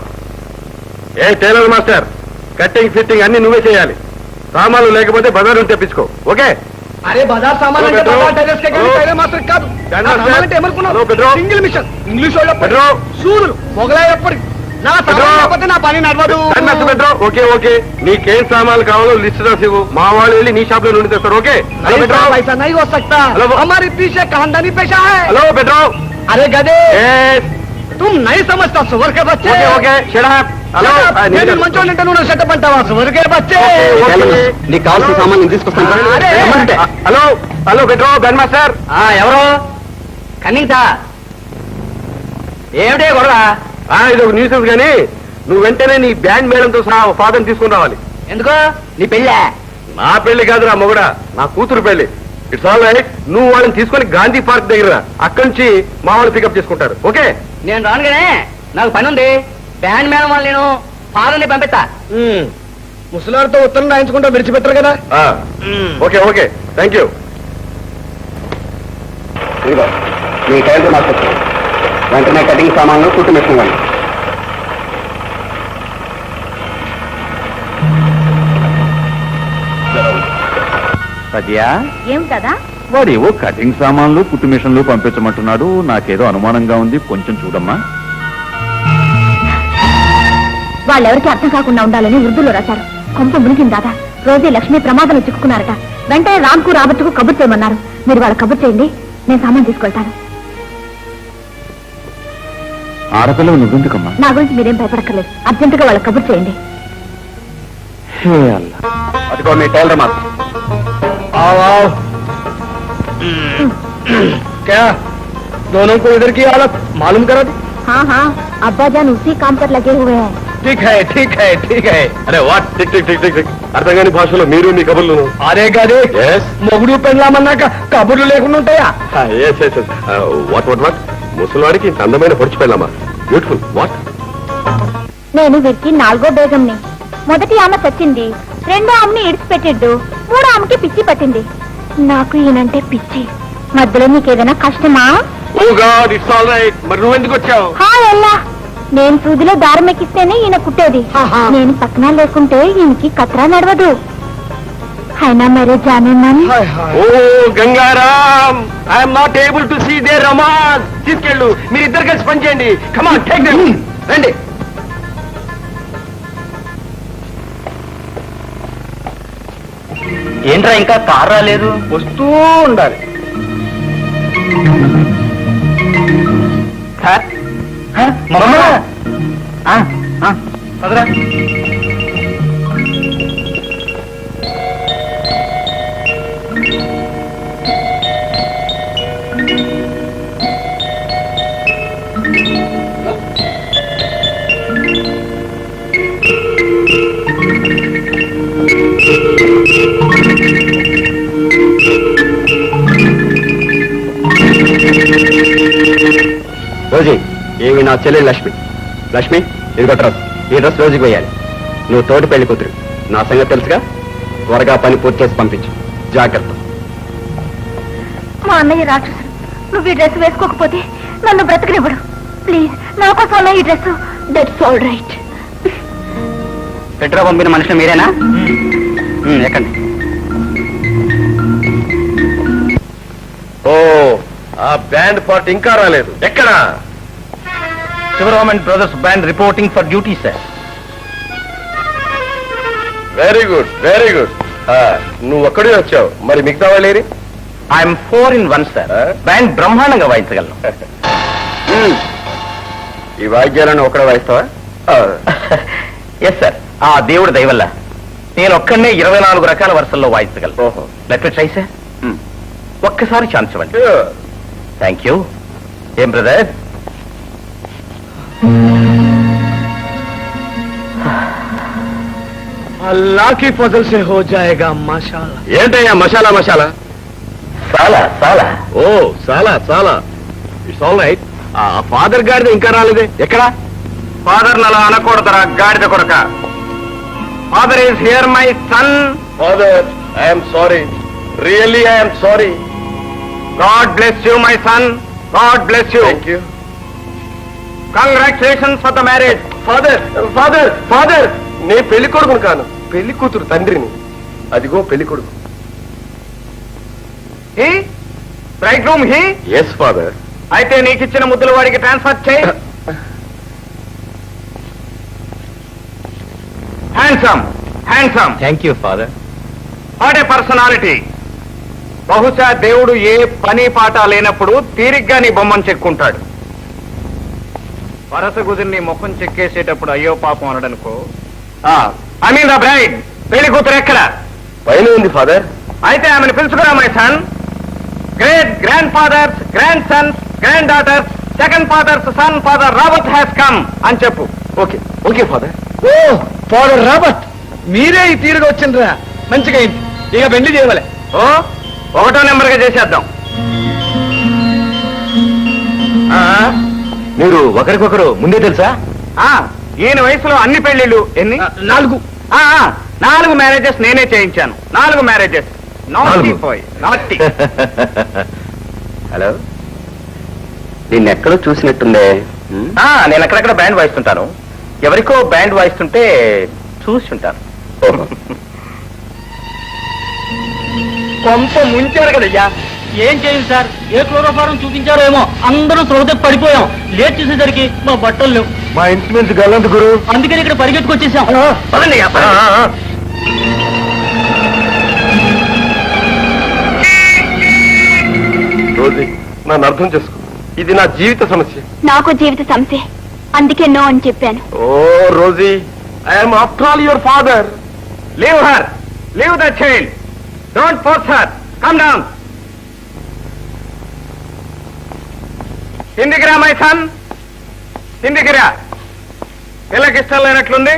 ఏ టైలర్ మాస్టర్, కట్టింగ్ ఫిట్టింగ్ అన్ని నువ్వే చేయాలి. సామాన్లు లేకపోతే బజార్ నుంచి తెప్పించుకో. ఓకే. అరే బజార్ సామాన్ అంటే పెట్రో. బజార్ టైలర్స్ కే కానీ టైలర్ మాస్టర్ కాదు. Tailor master. సామాన్ అంటే ఏమనుకున్నావు? Hello Petro. Single machine. English వాళ్ళు పెట్రో. సూదులు మొగలాయప్పటి నా సామాన్ లేకపోతే నా పని నడవదు. ఓకే ఓకే, నీకేం సామాన్లు కావాలో లిస్ట్ రాసి ఇవ్వు. మా వాళ్ళు వెళ్ళి నీ షాప్ లో నుండి తెస్తారు. ఓకే नहीं साहब, ऐसा नहीं हो सकता. हेलो. हमारे पीछे खानदानी पेशा है. Hello petro. अरे गधे, तुम नहीं समझता सुअर के बच्चे. Okay okay shut up. హలో నేను మంచోళ్ళు ఇంట నువ్వు సెటప్ అంటావా? సుअर के बच्चे. నీకు కావాల్సిన సామాన్ నేను తీసుకొస్తాను. అరే. Hello hello petro, gun master. ఎవరు? కన్నీసా? ఏమిటే గొడవ? ఇది ఒక న్యూసెన్స్ గానీ నువ్వు వెంటనే నీ బ్యాండ్ మేడంతో సహా ఫాదర్ తీసుకుని రావాలి. ఎందుకో? నీ పెళ్ళా? నా పెళ్లి కాదురా మొగుడా, నా కూతురు పెళ్లి. It's all right. నువ్వు వాళ్ళని తీసుకొని గాంధీ పార్క్ దగ్గర రా. అక్కడి నుంచి మా వాళ్ళు పికప్ చేసుకుంటారు. ఓకే నేను రానుగానే, నాకు పని ఉంది. బ్యాండ్ మేడం వాళ్ళు నేను ఫాదర్ని పంపిస్తా. ముసలాడితో ఉత్తరం రాయించుకుంటా విడిచిపెట్టరు కదా. Okay okay thank you. ఇదిగో నీ టైంతో నాకు వెంటనే కటింగ్ సామాన్లు కుట్టు మిషన్ ఇవ్వండి. సత్యా, ఏం కదా? వాడేవో కటింగ్ సామాన్లు కుట్టు మిషన్లు పంపించమంటున్నాడు. నాకేదో అనుమానంగా ఉంది, కొంచెం చూడమ్మా. వాళ్ళెవరికి అర్థం కాకుండా ఉండాలని ఉర్దూలో రాశారు. కొంత మునిగింది దాదా. రోజే లక్ష్మి ప్రమాదంలో చిక్కుకున్నారట. వెంటనే రామ్కు రాబర్ట్కు కబుర్ చేయమన్నారు. మీరు వాళ్ళ కబుర్ చేయండి, నేను సామాన్ తీసుకెళ్తాను. ఆడపిల్లలు నువ్వెందుకమ్మా? నా గురించి మీరేం భయపడక్కర్లేదు. అర్జెంటుగా వాళ్ళ కబుర్ చేయండి. అదిగో మీ టైలర్ మాత్రం. क्या दोनों को इधर की हालत मालूम करा दी. हाँ हाँ, अब्बा जान उसी काम पर लगे हुए हैं. ठीक है ठीक है ठीक है. అరే what tick tick tick tick tick. అర్థం కాని భాషలో మీరు మీ కబుర్లు. అరే గదే, మొగుడు పెళ్ళామన్నాక కబుర్లు లేకుండా ఉంటాయా? వాట్ వాట్ వాట్ ముసలివాడికి ఇంత అందమైన పొడిచి పెళ్ళామా? బ్యూటిఫుల్. వాట్? నేను వీరికి 4వ బేగంని. మొదటి ఆమె చచ్చింది, రెండో ఆమెని ఇడిచిపెట్టిడ్డు, మూడో ఆమెకి పిచ్చి పట్టింది. నాకు ఈయనంటే పిచ్చి. మధ్యలో నీకేదైనా కష్టమా? ఓ గాడ్, ఇట్స్ ఆల్ రైట్. మరి నువ్వెందుకు వచ్చావు? హాయ్ అల్లా, నేను సూదిలో దారం ఎక్కిస్తేనే ఈయన కుట్టేది. నేను పక్కన లేకుంటే ఈయనకి కత్రా నడవదు. అయినా మరే జానే మన్. ఓ Gangaram, I'm not able to see the romance. తీసుకెళ్ళు, మీరిద్దరు కలిసి పనిచేయండి. Come on, take them. రండి. ఏంట్రా ఇంకా కార్ రాలేదు? వస్తూ ఉండాలి. పదరా. రోజీ, ఏమి నా చెల్లెలు లక్ష్మి. లక్ష్మి, ఇదిగో డ్రెస్. ఈ డ్రెస్ రోజుకి వేయాలి. నువ్వు తోటి పెళ్లి కూతురు. నా సంగతి తెలుసుగా. త్వరగా పని పూర్తి చేసి పంపించు. జాగ్రత్త. మా అన్నయ్య రాక్షసుడు. నువ్వు ఈ డ్రెస్ వేసుకోకపోతే నన్ను బ్రతకనివ్వడు. ప్లీజ్, నా కోసం ఈ dress. That's all right. Petro పంపిన మనుషులు మీరేనా? ఎక్కండి. ఓ, ఆ బ్యాండ్ పార్టీ ఇంకా రాలేదు. ఎక్కడ? Sivaraman brothers band reporting for duty sir. Very good very good. నువ్వు ఒక్కడే వచ్చావు, మరి మిగతా వాళ్ళేరి? I'm 4 in 1 sir. బ్యాండ్ బ్రహ్మాండంగా వాయించగలను. ఈ వాయిద్యాలను ఒక్కడే వాయిస్తావా? Yes sir. ఆ దేవుడి దయ వల్ల నేను ఒక్కడనే 24 రకాల వరుసల్లో వాయించగలను. ఓహో. Let me try sir. ఒక్కసారి ఛాన్స్ ఇవ్వండి. Thank you. ఏం బ్రదర్? अल्लाह की फजल से हो जाएगा माशाल्लाह. ఏంటయ్యా మసాలా మసాలా? చాలా చాలా. ఓ చాలా చాలా. It's all right. ఆ ఫాదర్ గారిది ఇంకా రాలేదే. ఎక్కడ? ఫాదర్ అలా అనకూడదరా గాడిద కొడక. Father is here my son. Father, I'm sorry. Really I'm sorry. God bless you my son. God bless you. Thank you. Congratulations for the marriage. Father father father, నేను పెళ్లి కొడుకును కాను, పెళ్లి కూతురు తండ్రిని. అదిగో పెళ్లి కొడుకు. He bridegroom he. Yes father. అయితే నీకు ఇచ్చిన ముద్దుల వాడికి ట్రాన్స్ఫర్ చేయి. Handsome handsome. Thank you father. What a personality. బహుశా దేవుడు ఏ పని పాట లేనప్పుడు తీరిగ్గా నీ బొమ్మను చెక్కుంటాడు. వరస కుదిరి నీ ముఖం చెక్కేసేటప్పుడు అయ్యో పాపం అనడనుకో. ఐ మీన్ ద బ్రైడ్, పెళ్లి కూతురు ఎక్కడ? పైన ఉంది ఫాదర్. అయితే ఆమెను పిలుచుకురా my son. Great grandfathers, grandsons, granddaughters, second father's son father Robert has come అని చెప్పు. Okay okay father. Oh father Robert, మీరే ఈ తీరుగా వచ్చిండ్రా. మంచిగా అయింది. ఇక పెళ్లి చేయవలే. ఓ 1వ నెంబర్గా చేసేద్దాం. మీరు ఒకరికొకరు ముందే తెలుసా? ఈయన వయసులో అన్ని పెళ్లిళ్ళు ఎన్ని? 4. 4 మ్యారేజెస్ నేనే చేయించాను. 4 మ్యారేజెస్. నాటి బాయ్, నాటి. హలో, దీన్ని ఎక్కడో చూసినట్టుందే. నేను అక్కడక్కడ బ్యాండ్ వాయిస్తుంటాను. ఎవరికో బ్యాండ్ వాయిస్తుంటే చూసి ఉంటాను. కొంత ముంచారు కదయ్యా. ఏం చేయండి సార్, ఏ క్లోరోఫారం చూపించారో ఏమో, అందరూ శ్రద్ధ పడిపోయాం. లేట్ చేసేసరికి మా బట్టలు లేవు. మా ఇంటి నుంచి గల్లంత గురు. అందుకని ఇక్కడ పరిగెట్టుకొచ్చేసాం. పదండి. రోజీ, నన్ను అర్థం చేసుకో. ఇది నా జీవిత సమస్య. నాకు జీవిత సమస్య, అందుకే నో అని చెప్పాను. Oh Rosie, I'm after all your father. Leave her, leave the child, don't force her, come down. కిందికి రా మై సన్, కిందికి రా. పిల్లకి ఇష్టం లేనట్లుంది.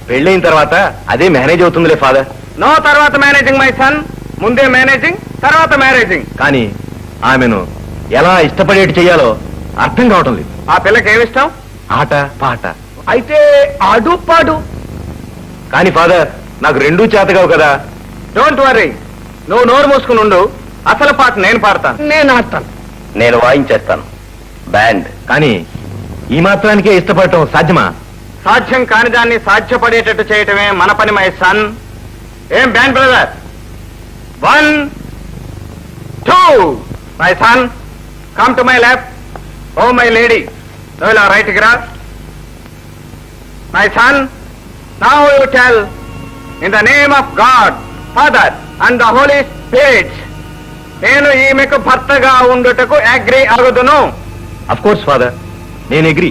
పెళ్ళైన తర్వాత అదే మేనేజ్ అవుతుందిలే ఫాదర్. నో తర్వాత మేనేజింగ్ మై సన్. ముందే మేనేజింగ్, తర్వాత మ్యారేజింగ్. కానీ ఆమెను ఎలా ఇష్టపడేట్టు చెయ్యాలో అర్థం కావటం లేదు. ఆ పిల్లకి ఏమిష్టం? ఆట పాట. అయితే ఆడు పాడు. కానీ ఫాదర్, నాకు రెండూ చేతగావు కదా. డోంట్ వరీ, నువ్వు నోరు మూసుకుని ఉండు. అసలు పాట నేను పాడతాను. నేను ఆడతాను. నేను వాయించేస్తాను బ్యాండ్. కానీ ఈ మాత్రానికే ఇష్టపడటం సాధ్యమా? సాధ్యం కాని దాన్ని సాధ్యపడేటట్టు చేయటమే మన పని మై సన్. ఏం band brother? 1 2 my son, come to my left. Oh my lady, నువ్వు ఇలా రైట్కి రా. My son, now you tell in the name of God father and the holy spirit, నేను ఈమెకు భర్తగా ఉండుటకు అగ్రీ అగుదును. అఫ్ కోర్స్ ఫాదర్, నేను agree.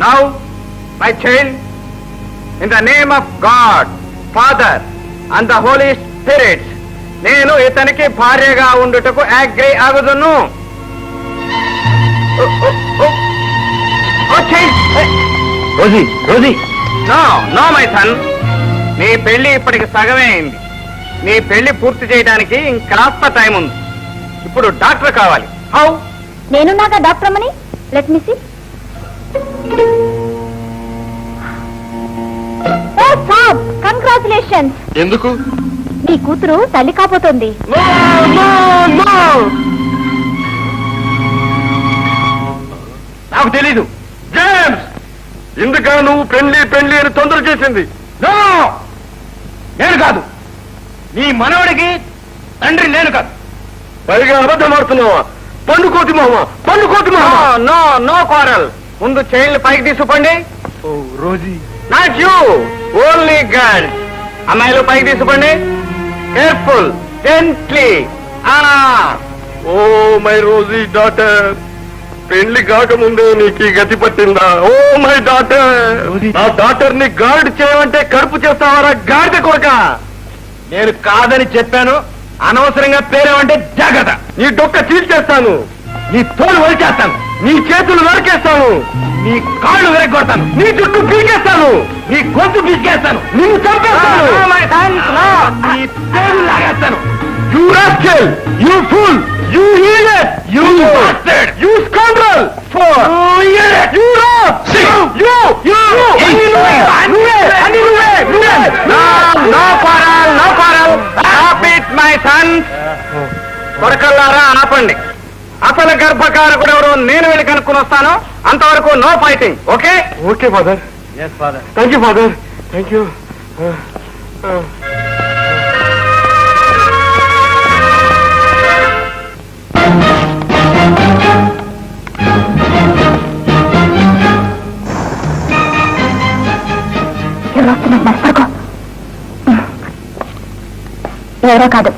Now my child, in the name of God father and the holy spirit, నేను ఇతనికి భార్యగా ఉండుటకు అగ్రీ అగుదును. Rosie, Rosie, no no my son, నీ పెళ్లి ఇప్పటికి సగమే అయింది. నీ పెళ్లి పూర్తి చేయడానికి ఇంకాస్త టైం ఉంది. ఇప్పుడు డాక్టర్ కావాలి. హౌ? నేనున్నాగా డాక్టర్ అమ్మని. Let me see. కంగ్రాచులేషన్స్. ఎందుకు? నీ కూతురు తల్లి కాబోతోంది. నాకు తెలీదు. జేమ్స్, ఎందుక నువ్వు పెళ్లి పెళ్లి అని తొందర చేసింది? నో, నేను కాదు. నీ మనవడికి తండ్రి నేను కాదు. పైగా అబద్ధం ఆడుతున్నావా? పండుకోతి మామ, పండుకోతి మామ. No no quarrel. ముందు చైల్డ్ పైకి తీసుకుపండి. Oh Rosie, not you, only girl. అమ్మాయిలు పైకి తీసుకుపండి. Careful, gently. Oh my Rosie daughter, పెళ్లి కాకముందే నీకు గతి పట్టిందా? ఓ మై డాటర్, నా డాటర్ ని గార్డ్ చేయమంటే కడుపు చేస్తావారా గాడిద కొరక? నేను కాదని చెప్పాను. అనవసరంగా పేరేమంటే జాగ్రత్త. నీ డొక్క చీల్చేస్తాను, నీ తోలు వలిచేస్తాను, నీ చేతులు నరికేస్తాను, నీ కాళ్ళు విరగొడతాను, నీ జుట్టు పీకేస్తాను, నీ గొంతు పీకేస్తాను, నిన్ను చంపేస్తాను, నీ పేరు లాగేస్తాను. You rascal! You fool! You idiot! You bastard! You scoundrel! You idiot! You rat! You! No quarrel! No quarrel! Stop it, my son! కొరకల్లారా ఆపండి. అసలు గర్భకారకుడు ఎవరు నేను వెళ్ళి కనుక్కుని వస్తాను. అంతవరకు no fighting. Okay? Okay father. Yes father. Thank you father. Thank you. ఎవరో వస్తున్నారు, పడుకో. ఎవరో కాదు,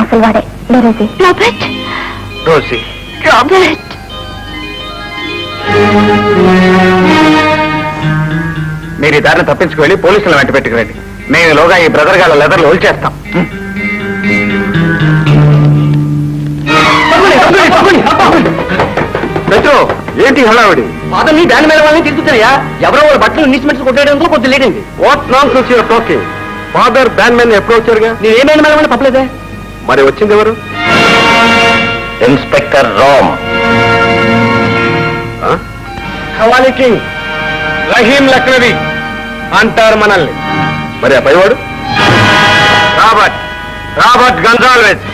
అసలు వాడే రోసి. Robert, Rosy, Robert. మీరు ఈ దారిని తప్పించుకు వెళ్ళి పోలీసులను వెంట పెట్టుకురండి. మేము ఈలోగా ఈ బ్రదర్ గాల లెదర్లు ఓల్చేస్తాం. ఏంటి హడావిడి? ఫాదర్ని దాని మీద వాళ్ళని తీసుకొచ్చారయ్యా. ఎవరో వాళ్ళ బట్టలు ఇన్వెస్ట్మెంట్స్ కొట్టేయడంతో కొద్దిగా లేట్ అయింది. What non సోచ్ your talking? Father ban man ఎప్పుడు వచ్చారుగా? నేను ఏమైనా మేడం తప్పలేదే. మరి వచ్చింది ఎవరు? ఇన్స్పెక్టర్ రామ్. హవాలీ కింగ్ రహీం లక్నవీ అంటారు మనల్ని. మరి ఆ పైవాడు? రాబర్ట్ గన్జాల్వెస్.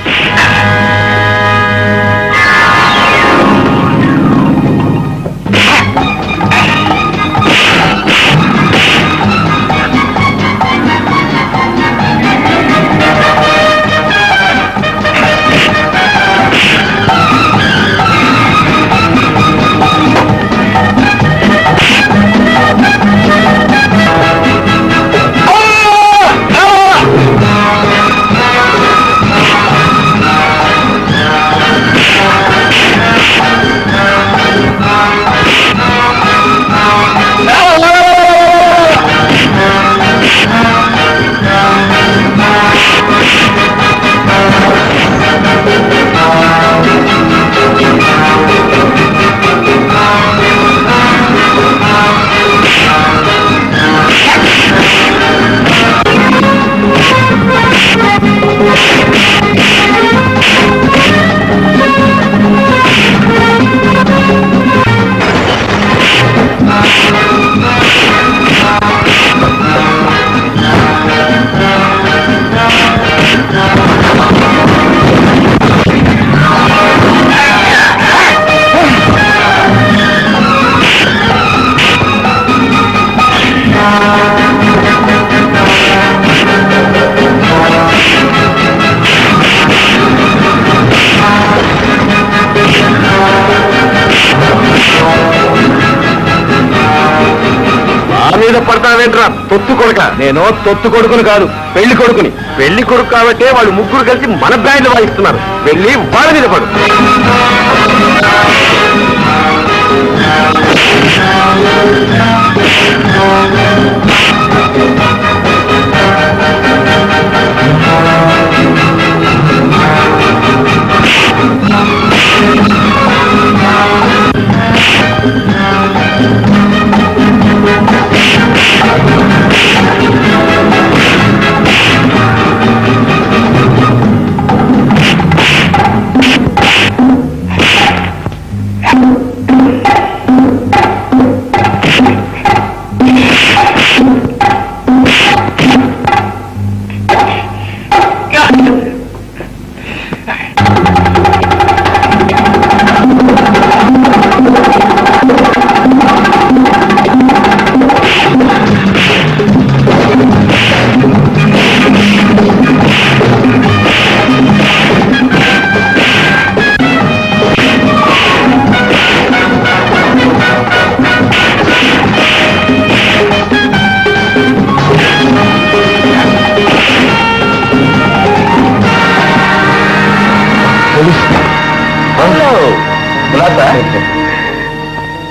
పడతావేంట్రా తొత్తు కొడుక? నేను తొత్తు కొడుకుని కాదు, పెళ్లి కొడుకుని. పెళ్లి కొడుకు కాబట్టి వాళ్ళు ముగ్గురు కలిసి మన బ్యాండ్ వాయిస్తున్నారు. వెళ్ళి వాళ్ళ మీద పడు.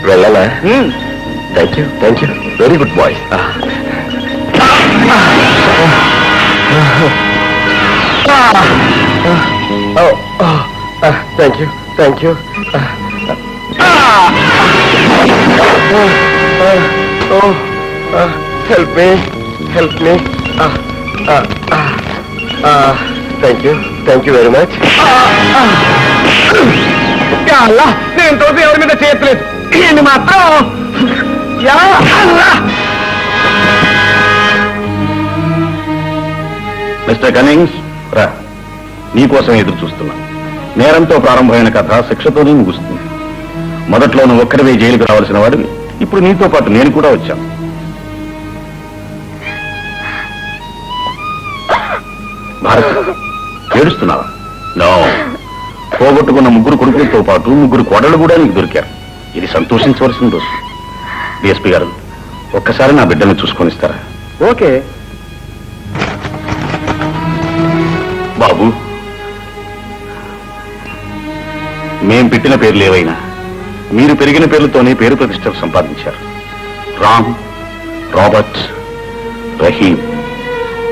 వెళ్ళాలా? Thank you very good boy. Thank you. Help me. Thank you very much. నేను తోటి ఎవరి మీద చేయట్లేదు. ఇది మాత్రం మిస్టర్ కన్నింగ్స్ రా, నీకోసం ఎదురు చూస్తున్నా. నేరంతో ప్రారంభమైన కథ శిక్షతోనే ముగుస్తుంది. మొదట్లో నువ్వు ఒక్కరివే జైలుకు రావాల్సిన వాడివి. ఇప్పుడు నీతో పాటు నేను కూడా వచ్చాను. భారత్, ఏడుస్తున్నావా? నో, పోగొట్టుకున్న ముగ్గురు కొడుకులతో పాటు ముగ్గురు కోడళ్ళు కూడా నీకు దొరికారు. ఇది సంతోషించవలసిన రోజు. డిఎస్పీ గారు, ఒక్కసారి నా బిడ్డను చూసుకొనిస్తారా? ఓకే. బాబు, మేం పెట్టిన పేర్లు ఏవైనా మీరు పెరిగిన పేర్లతోనే పేరు ప్రతిష్టలు సంపాదించారు. Ram, Robert, Rahim.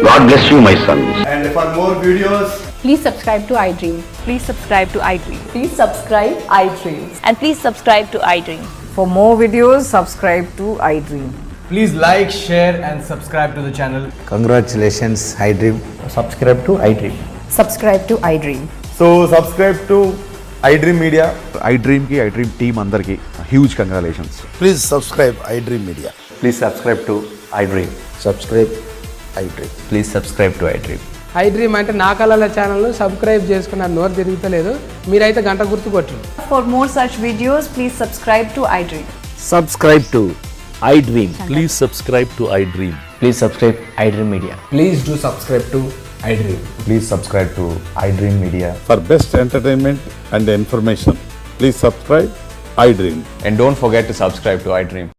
God bless you my Sons. And for more videos, Please subscribe to iDream. Please subscribe to iDream. Please subscribe iDream. And please subscribe to iDream. For more videos, subscribe to iDream. please like, share and subscribe to the channel. Congratulations, iDream. Subscribe to iDream. Subscribe to iDream. So subscribe to iDream Media. iDream ki iDream team andarki huge congratulations. Please subscribe iDream Media. Please subscribe to iDream. Subscribe iDream. Please subscribe to iDream. iDream అంటే నా కళల channel subscribe చేసుకున్న నోరు తిరుగుతలేదు. మీరైతే గంట గుర్తు కొట్టండి. For more such videos, please subscribe to iDream. Subscribe to iDream. Please subscribe to iDream. Please subscribe iDream Media. Please do subscribe to iDream. Please subscribe to iDream Media. For best entertainment and information, please subscribe iDream. And don't forget to subscribe to iDream.